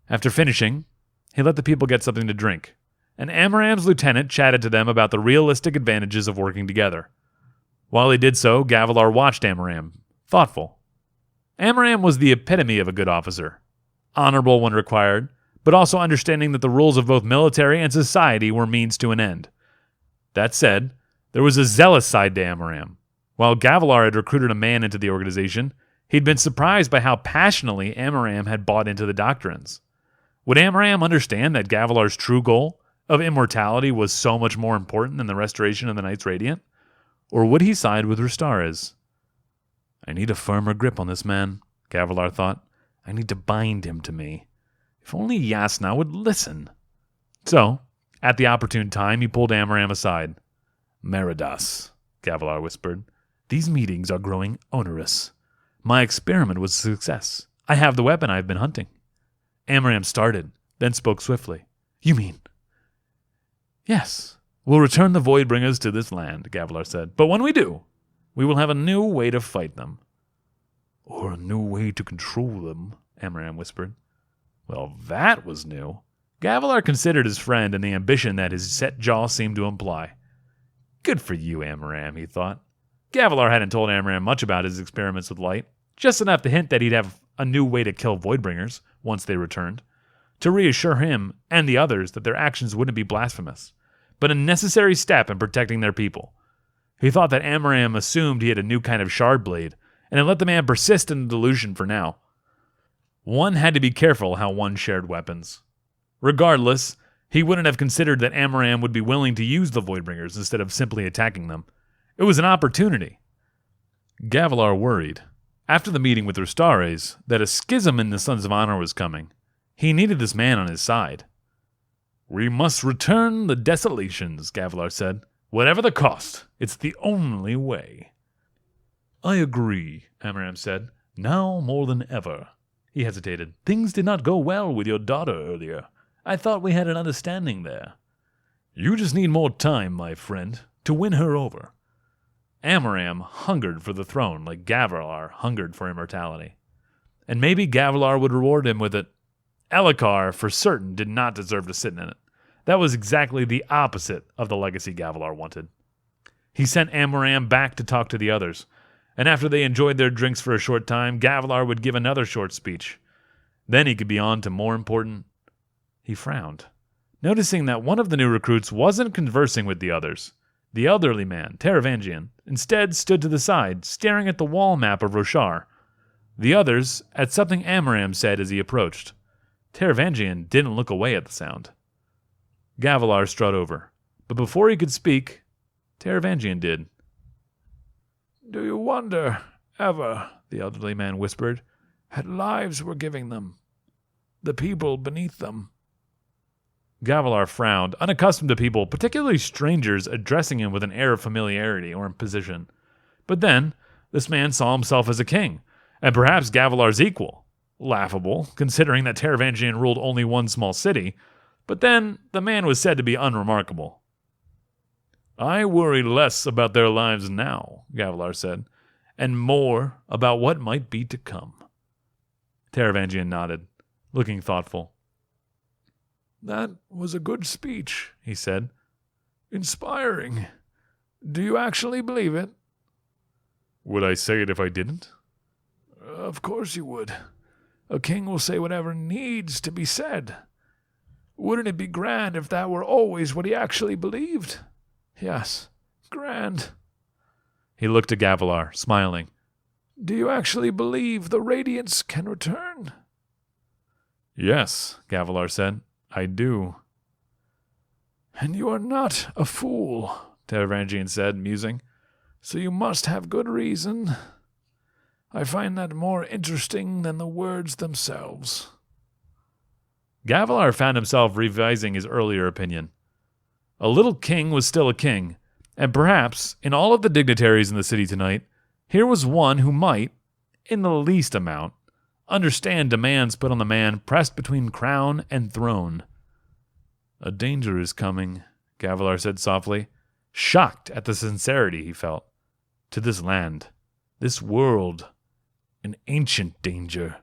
After finishing, he let the people get something to drink, and Amram's lieutenant chatted to them about the realistic advantages of working together. While he did so, Gavilar watched Amram, thoughtful. Amram was the epitome of a good officer, honorable when required, but also understanding that the rules of both military and society were means to an end. That said, there was a zealous side to Amram. While Gavilar had recruited a man into the organization, he'd been surprised by how passionately Amram had bought into the doctrines. Would Amram understand that Gavilar's true goal of immortality was so much more important than the restoration of the Knights Radiant? Or would he side with Restares? I need a firmer grip on this man, Gavilar thought. I need to bind him to me. If only Yasna would listen. So, at the opportune time, he pulled Amram aside. Meridas, Gavilar whispered. These meetings are growing onerous. My experiment was a success. I have the weapon I've been hunting. Amram started, then spoke swiftly. You mean? Yes. We'll return the Voidbringers to this land, Gavilar said. But when we do, we will have a new way to fight them. Or a new way to control them, Amram whispered. Well, that was new. Gavilar considered his friend and the ambition that his set jaw seemed to imply. Good for you, Amram, he thought. Gavilar hadn't told Amram much about his experiments with light, just enough to hint that he'd have a new way to kill Voidbringers once they returned, to reassure him and the others that their actions wouldn't be blasphemous, but a necessary step in protecting their people. He thought that Amram assumed he had a new kind of shard blade, and had let the man persist in the delusion for now. One had to be careful how one shared weapons. Regardless, he wouldn't have considered that Amram would be willing to use the Voidbringers instead of simply attacking them. It was an opportunity. Gavilar worried, after the meeting with Restares, that a schism in the Sons of Honor was coming. He needed this man on his side. We must return the desolations, Gavilar said. Whatever the cost, it's the only way. I agree, Amram said. Now more than ever. He hesitated. Things did not go well with your daughter earlier. I thought we had an understanding there. You just need more time, my friend, to win her over. Amram hungered for the throne like Gavilar hungered for immortality. And maybe Gavilar would reward him with it. Elhokar, for certain, did not deserve to sit in it. That was exactly the opposite of the legacy Gavilar wanted. He sent Amram back to talk to the others, and after they enjoyed their drinks for a short time, Gavilar would give another short speech. Then he could be on to more important... He frowned, noticing that one of the new recruits wasn't conversing with the others. The elderly man, Taravangian, instead stood to the side, staring at the wall map of Roshar. The others at something Amram said as he approached. Taravangian didn't look away at the sound. Gavilar strode over, but before he could speak, Taravangian did. Do you wonder, ever, the elderly man whispered, at lives we're giving them? The people beneath them. Gavilar frowned, unaccustomed to people, particularly strangers, addressing him with an air of familiarity or imposition. But then, this man saw himself as a king, and perhaps Gavilar's equal. Laughable, considering that Taravangian ruled only one small city, but then the man was said to be unremarkable. I worry less about their lives now, Gavilar said, and more about what might be to come. Taravangian nodded, looking thoughtful. That was a good speech, he said. Inspiring. Do you actually believe it? Would I say it if I didn't? Of course you would. A king will say whatever needs to be said. Wouldn't it be grand if that were always what he actually believed? Yes, grand. He looked at Gavilar, smiling. Do you actually believe the Radiance can return? Yes, Gavilar said. I do. And you are not a fool, Taravangian said, musing. So you must have good reason. I find that more interesting than the words themselves. Gavilar found himself revising his earlier opinion. A little king was still a king, and perhaps, in all of the dignitaries in the city tonight, here was one who might, in the least amount, understand demands put on the man pressed between crown and throne. A danger is coming, Gavilar said softly, shocked at the sincerity he felt. To this land, this world, an ancient danger.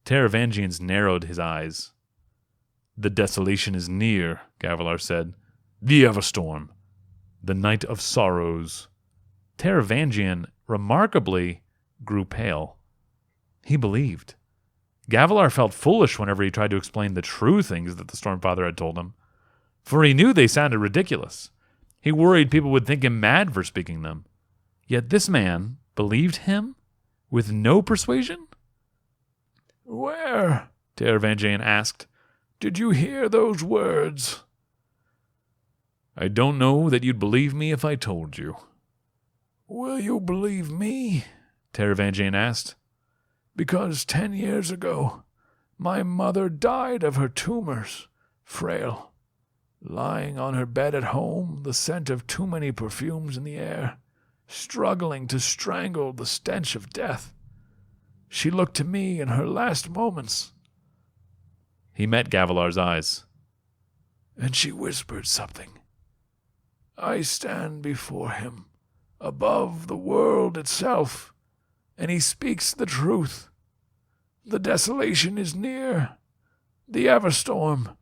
Taravangians narrowed his eyes. The desolation is near, Gavilar said. The Everstorm, the night of sorrows. Taravangian, remarkably, grew pale. He believed. Gavilar felt foolish whenever he tried to explain the true things that the Stormfather had told him, for he knew they sounded ridiculous. He worried people would think him mad for speaking them. Yet this man believed him with no persuasion? Where, Taravangian asked, did you hear those words? I don't know that you'd believe me if I told you. Will you believe me? Taravangian asked. Because 10 years ago, my mother died of her tumors, frail. Lying on her bed at home, the scent of too many perfumes in the air, struggling to strangle the stench of death. She looked to me in her last moments. He met Gavilar's eyes. And she whispered something. I stand before him, above the world itself, and he speaks the truth. The desolation is near, the Everstorm,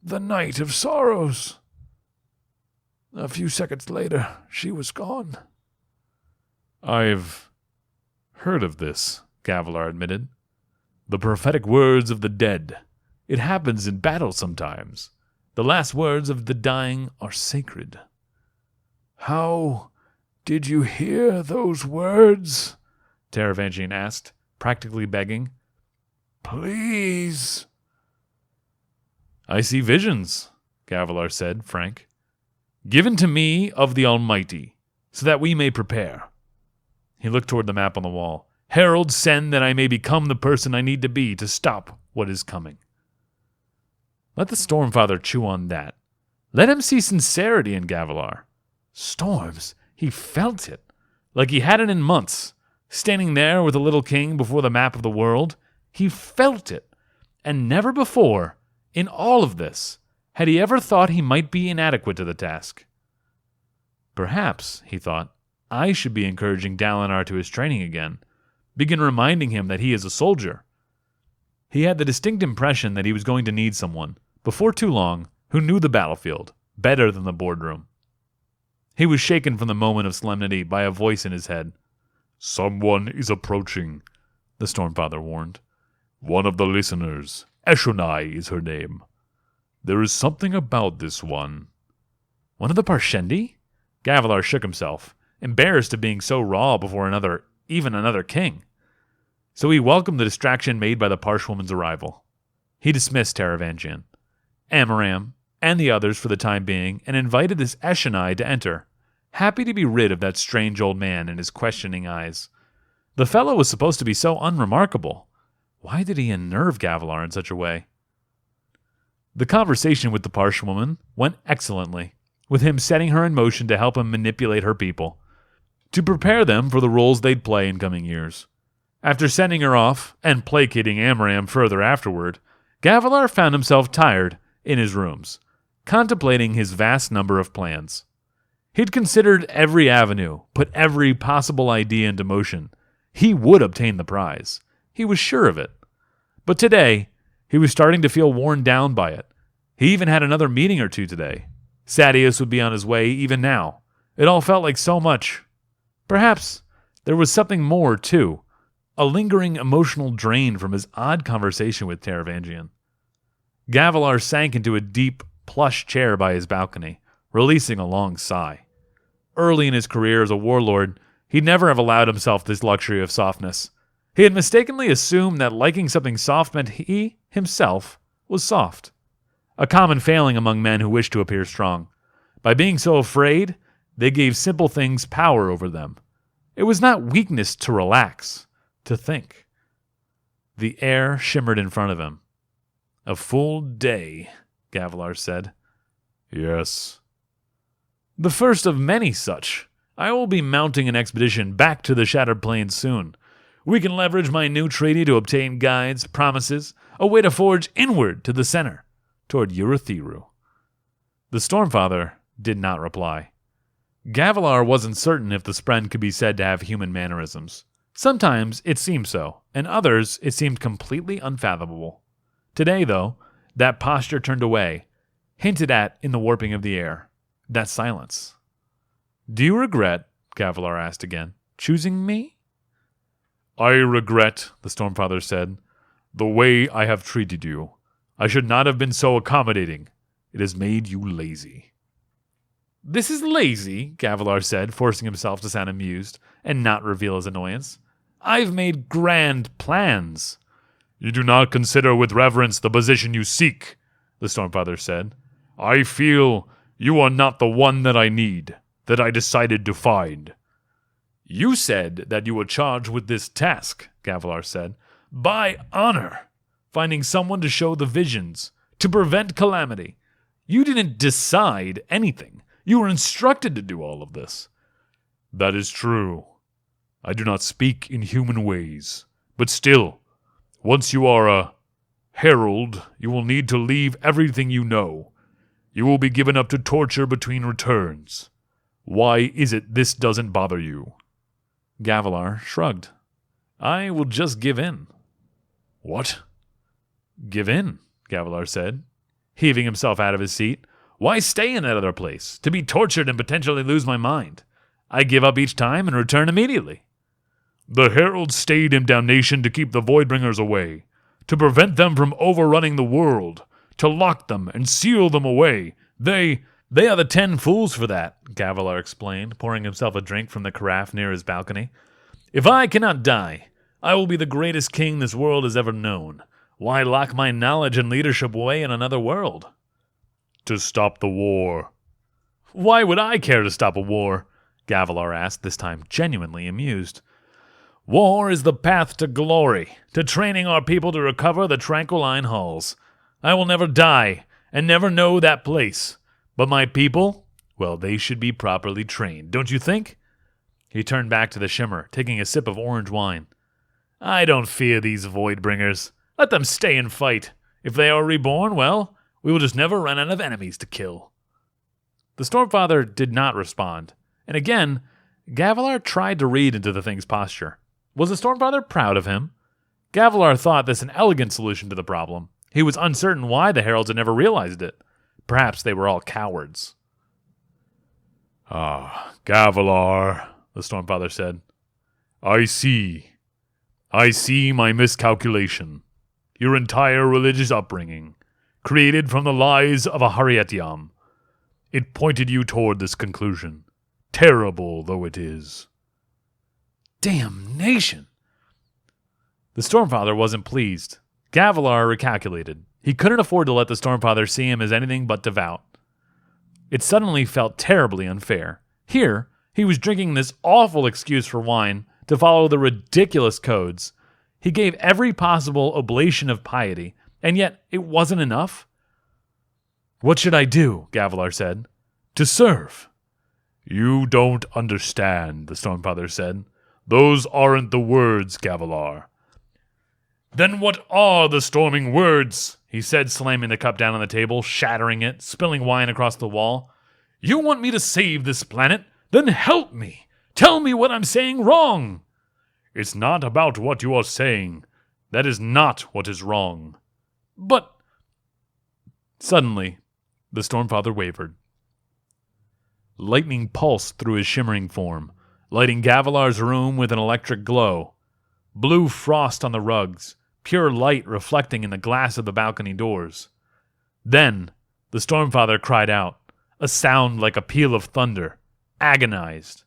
the night of sorrows. A few seconds later, she was gone. I've heard of this, Gavilar admitted. The prophetic words of the dead. It happens in battle sometimes. The last words of the dying are sacred. How did you hear those words? Taravangian asked, practically begging. Please. I see visions, Gavilar said, frank. Given to me of the Almighty, so that we may prepare. He looked toward the map on the wall. Heralds, send that I may become the person I need to be to stop what is coming. Let the Stormfather chew on that. Let him see sincerity in Gavilar. Storms, he felt it, like he hadn't in months. Standing there with the little king before the map of the world, he felt it. And never before, in all of this, had he ever thought he might be inadequate to the task. Perhaps, he thought, I should be encouraging Dalinar to his training again, begin reminding him that he is a soldier. He had the distinct impression that he was going to need someone, before too long, who knew the battlefield better than the boardroom. He was shaken from the moment of solemnity by a voice in his head. Someone is approaching, the Stormfather warned. One of the listeners. Eshonai is her name. There is something about this one. One of the Parshendi? Gavilar shook himself, embarrassed at being so raw before even another king. So he welcomed the distraction made by the Parshwoman's arrival. He dismissed Taravangian, Amram, and the others for the time being, and invited this Eshonai to enter, happy to be rid of that strange old man and his questioning eyes. The fellow was supposed to be so unremarkable. Why did he unnerve Gavilar in such a way? The conversation with the Parshwoman went excellently, with him setting her in motion to help him manipulate her people, to prepare them for the roles they'd play in coming years. After sending her off, and placating Amram further afterward, Gavilar found himself tired in his rooms, contemplating his vast number of plans. He'd considered every avenue, put every possible idea into motion. He would obtain the prize. He was sure of it. But today, he was starting to feel worn down by it. He even had another meeting or two today. Sadeas would be on his way even now. It all felt like so much. Perhaps there was something more, too. A lingering emotional drain from his odd conversation with Taravangian. Gavilar sank into a deep, plush chair by his balcony, releasing a long sigh. Early in his career as a warlord, he'd never have allowed himself this luxury of softness. He had mistakenly assumed that liking something soft meant he, himself, was soft. A common failing among men who wish to appear strong. By being so afraid, they gave simple things power over them. It was not weakness to relax, to think. The air shimmered in front of him. "A full day," Gavilar said. "Yes." "The first of many such. I will be mounting an expedition back to the Shattered Plains soon. We can leverage my new treaty to obtain guides, promises, a way to forge inward to the center, toward Urithiru." The Stormfather did not reply. Gavilar wasn't certain if the Spren could be said to have human mannerisms. Sometimes it seemed so, and others it seemed completely unfathomable. Today, though, that posture turned away, hinted at in the warping of the air, that silence. "Do you regret," Gavilar asked again, "choosing me?" "I regret," the Stormfather said, "the way I have treated you. I should not have been so accommodating. It has made you lazy." "This is lazy," Gavilar said, forcing himself to sound amused and not reveal his annoyance. "I've made grand plans." "You do not consider with reverence the position you seek," the Stormfather said. "I feel you are not the one that I need, that I decided to find." "You said that you were charged with this task," Gavilar said. "By honor, finding someone to show the visions, to prevent calamity. You didn't decide anything. You were instructed to do all of this." "That is true. I do not speak in human ways. But still, once you are a herald, you will need to leave everything you know. You will be given up to torture between returns. Why is it this doesn't bother you?" Gavilar shrugged. "I will just give in." "What?" "Give in," Gavilar said, heaving himself out of his seat. "Why stay in that other place, to be tortured and potentially lose my mind? I give up each time and return immediately." "The Heralds stayed in damnation to keep the Voidbringers away, to prevent them from overrunning the world, to lock them and seal them away. They are the 10 fools for that," Gavilar explained, pouring himself a drink from the carafe near his balcony. "If I cannot die, I will be the greatest king this world has ever known. Why lock my knowledge and leadership away in another world?" "To stop the war." "Why would I care to stop a war?" Gavilar asked, this time genuinely amused. "War is the path to glory, to training our people to recover the Tranquiline Halls. I will never die, and never know that place. But my people, well, they should be properly trained, don't you think?" He turned back to the Shimmer, taking a sip of orange wine. "I don't fear these Voidbringers. Let them stay and fight. If they are reborn, well, we will just never run out of enemies to kill." The Stormfather did not respond, and again, Gavilar tried to read into the thing's posture. Was the Stormfather proud of him? Gavilar thought this an elegant solution to the problem. He was uncertain why the Heralds had never realized it. Perhaps they were all cowards. "Ah, Gavilar," the Stormfather said. I see my miscalculation. Your entire religious upbringing, created from the lies of a Harietiam. It pointed you toward this conclusion, terrible though it is." Damnation! The Stormfather wasn't pleased. Gavilar recalculated. He couldn't afford to let the Stormfather see him as anything but devout. It suddenly felt terribly unfair. Here, he was drinking this awful excuse for wine to follow the ridiculous codes. He gave every possible oblation of piety, and yet it wasn't enough. "What should I do?" Gavilar said. "To serve." "You don't understand," the Stormfather said. "Those aren't the words, Gavilar." "Then what are the storming words?" he said, slamming the cup down on the table, shattering it, spilling wine across the wall. "You want me to save this planet? Then help me. Tell me what I'm saying wrong." "It's not about what you are saying. That is not what is wrong." "But—" Suddenly, the Stormfather wavered. Lightning pulsed through his shimmering form, lighting Gavilar's room with an electric glow. Blue frost on the rugs, pure light reflecting in the glass of the balcony doors. Then, the Stormfather cried out, a sound like a peal of thunder, agonized.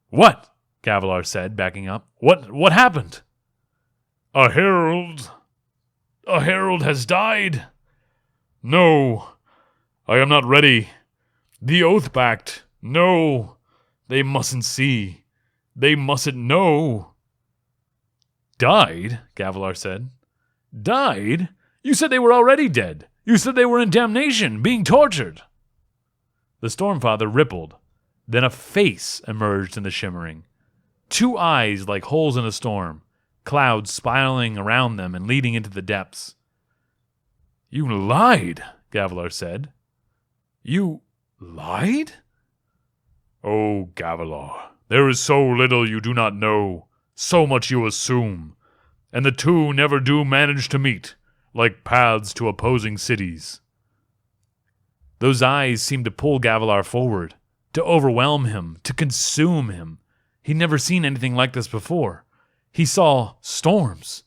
"What?" Gavilar said, backing up. What happened? A herald has died. No, I am not ready. The Oath Pact. No, they mustn't see. They mustn't know. Died? Gavilar said. Died? You said they were already dead. You said they were in damnation, being tortured. The Stormfather rippled. Then a face emerged in the Shimmering. 2 eyes like holes in a storm, clouds spiraling around them and leading into the depths. You lied, Gavilar said. You lied? Oh, Gavilar, there is so little you do not know, so much you assume, and the two never do manage to meet, like paths to opposing cities. Those eyes seemed to pull Gavilar forward, to overwhelm him, to consume him. He'd never seen anything like this before. He saw storms,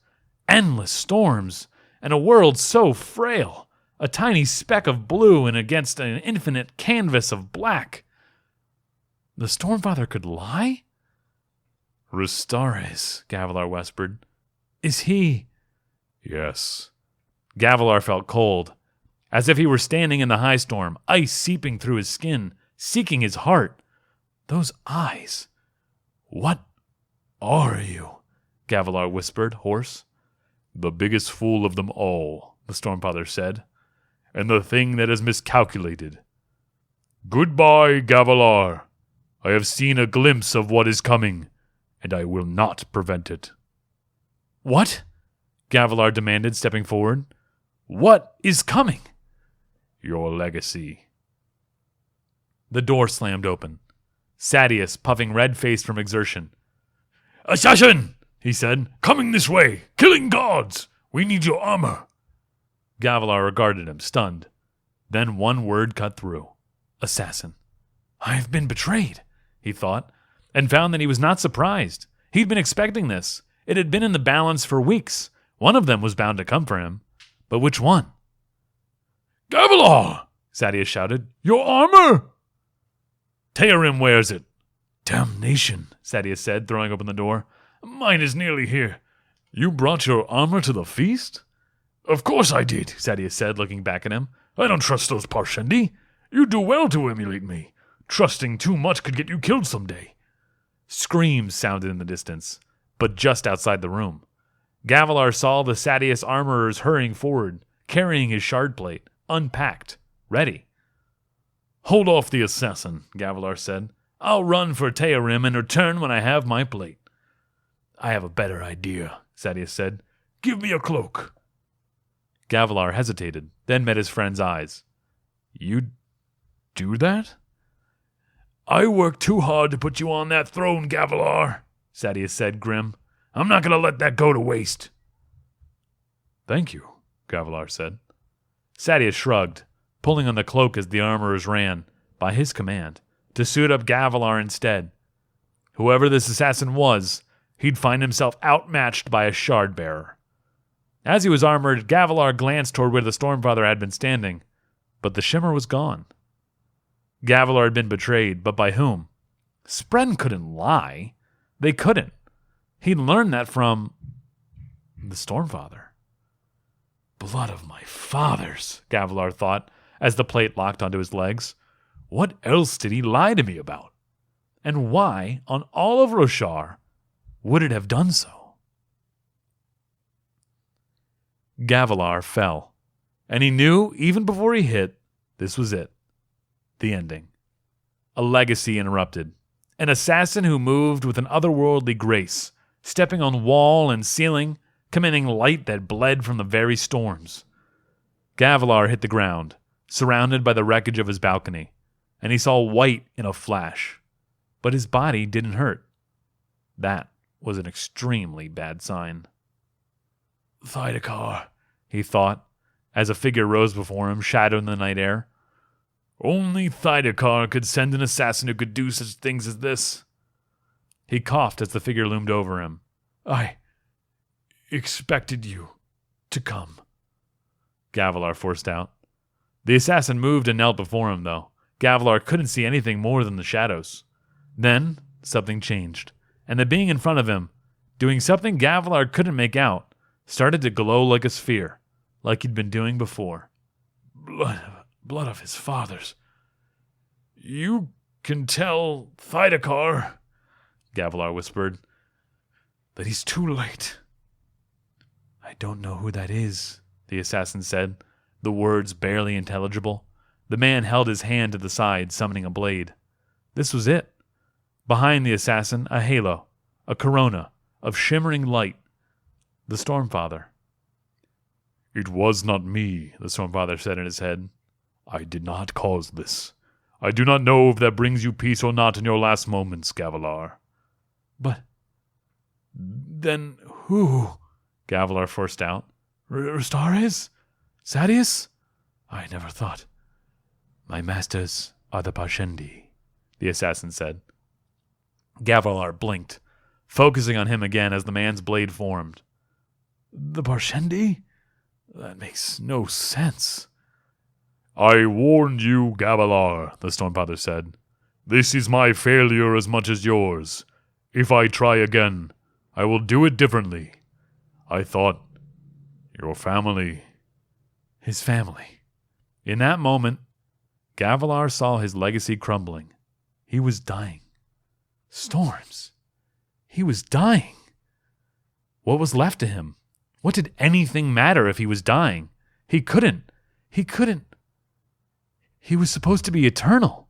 endless storms, and a world so frail, a tiny speck of blue and against an infinite canvas of black. The Stormfather could lie? Rustares, Gavilar whispered. Is he? Yes. Gavilar felt cold, as if he were standing in the high storm, ice seeping through his skin, seeking his heart. Those eyes. What are you? Gavilar whispered, hoarse. The biggest fool of them all, the Stormfather said, and the thing that is miscalculated. Goodbye, Gavilar. I have seen a glimpse of what is coming, and I will not prevent it. What? Gavilar demanded, stepping forward. What is coming? Your legacy. The door slammed open. Sadeas, puffing red-faced from exertion. Assassin! He said. Coming this way! Killing gods! We need your armor! Gavilar regarded him, stunned. Then one word cut through. Assassin. I've been betrayed, he thought, and found that he was not surprised. He'd been expecting this. It had been in the balance for weeks. One of them was bound to come for him. But which one? Gavilar! Sadeas shouted. Your armor! Teorim wears it. Damnation, Sadeas said, throwing open the door. Mine is nearly here. You brought your armor to the feast? Of course I did, Sadeas said, looking back at him. I don't trust those Parshendi. You do well to emulate me. Trusting too much could get you killed someday. Screams sounded in the distance, but just outside the room. Gavilar saw the Sadeas armorers hurrying forward, carrying his shard plate, unpacked, ready. Hold off the assassin, Gavilar said. I'll run for Teorim and return when I have my plate. I have a better idea, Sadeas said. Give me a cloak. Gavilar hesitated, then met his friend's eyes. You do that? I worked too hard to put you on that throne, Gavilar, Sadeas said, grim. I'm not going to let that go to waste. Thank you, Gavilar said. Sadeas shrugged, pulling on the cloak as the armorers ran, by his command, to suit up Gavilar instead. Whoever this assassin was, he'd find himself outmatched by a shard bearer. As he was armored, Gavilar glanced toward where the Stormfather had been standing, but the shimmer was gone. Gavilar had been betrayed, but by whom? Spren couldn't lie. They couldn't. He'd learned that from the Stormfather. Blood of my fathers, Gavilar thought, as the plate locked onto his legs. What else did he lie to me about? And why, on all of Roshar, would it have done so? Gavilar fell, and he knew, even before he hit, this was it. The ending. A legacy interrupted. An assassin who moved with an otherworldly grace, stepping on wall and ceiling, commanding light that bled from the very storms. Gavilar hit the ground, surrounded by the wreckage of his balcony, and he saw white in a flash. But his body didn't hurt. That was an extremely bad sign. Thydakar, he thought, as a figure rose before him, shadowed in the night air. Only Thydakar could send an assassin who could do such things as this. He coughed as the figure loomed over him. I expected you to come, Gavilar forced out. The assassin moved and knelt before him, though. Gavilar couldn't see anything more than the shadows. Then something changed, and the being in front of him, doing something Gavilar couldn't make out, started to glow like a sphere, like he'd been doing before. Blood of his fathers. You can tell Thydakar, Gavilar whispered, that he's too late. I don't know who that is, the assassin said, the words barely intelligible. The man held his hand to the side, summoning a blade. This was it. Behind the assassin, a halo, a corona of shimmering light. The Stormfather. It was not me, the Stormfather said in his head. I did not cause this. I do not know if that brings you peace or not in your last moments, Gavilar. But then who? Gavilar forced out. Restares? Sadius? I never thought. My masters are the Parshendi, the assassin said. Gavilar blinked, focusing on him again as the man's blade formed. The Parshendi? That makes no sense. I warned you, Gavilar, the Stormfather said. This is my failure as much as yours. If I try again, I will do it differently. I thought, your family. His family. In that moment, Gavilar saw his legacy crumbling. He was dying. Storms. He was dying. What was left to him? What did anything matter if he was dying? He couldn't. He was supposed to be eternal.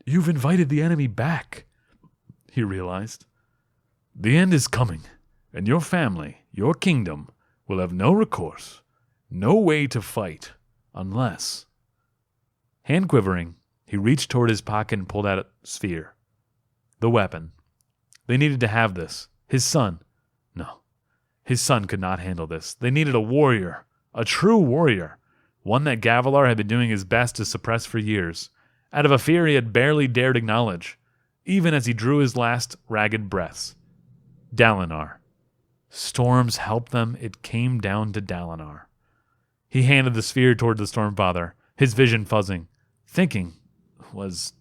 You've invited the enemy back, he realized. The end is coming, and your family, your kingdom, will have no recourse, no way to fight, unless... Hand quivering, he reached toward his pocket and pulled out a sphere. The weapon. They needed to have this. His son. No. His son could not handle this. They needed a warrior. A true warrior. One that Gavilar had been doing his best to suppress for years, out of a fear he had barely dared acknowledge, even as he drew his last ragged breaths. Dalinar. Storms helped them. It came down to Dalinar. He handed the sphere toward the Stormfather, his vision fuzzing. Thinking was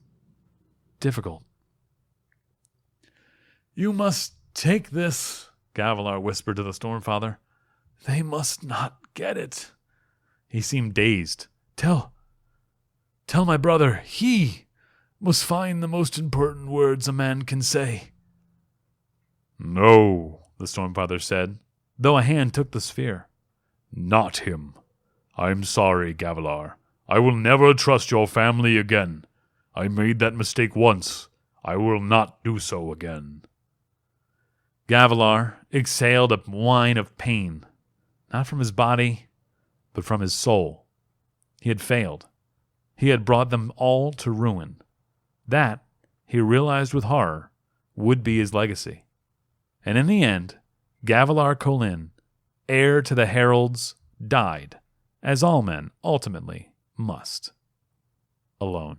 difficult. You must take this, Gavilar whispered to the Stormfather. They must not get it. He seemed dazed. Tell my brother, he must find the most important words a man can say. No, the Stormfather said, though a hand took the sphere. Not him. I'm sorry, Gavilar. I will never trust your family again. I made that mistake once. I will not do so again. Gavilar exhaled a whine of pain, not from his body, but from his soul. He had failed. He had brought them all to ruin. That, he realized with horror, would be his legacy. And in the end, Gavilar Kholin, heir to the Heralds, died, as all men ultimately must. Alone.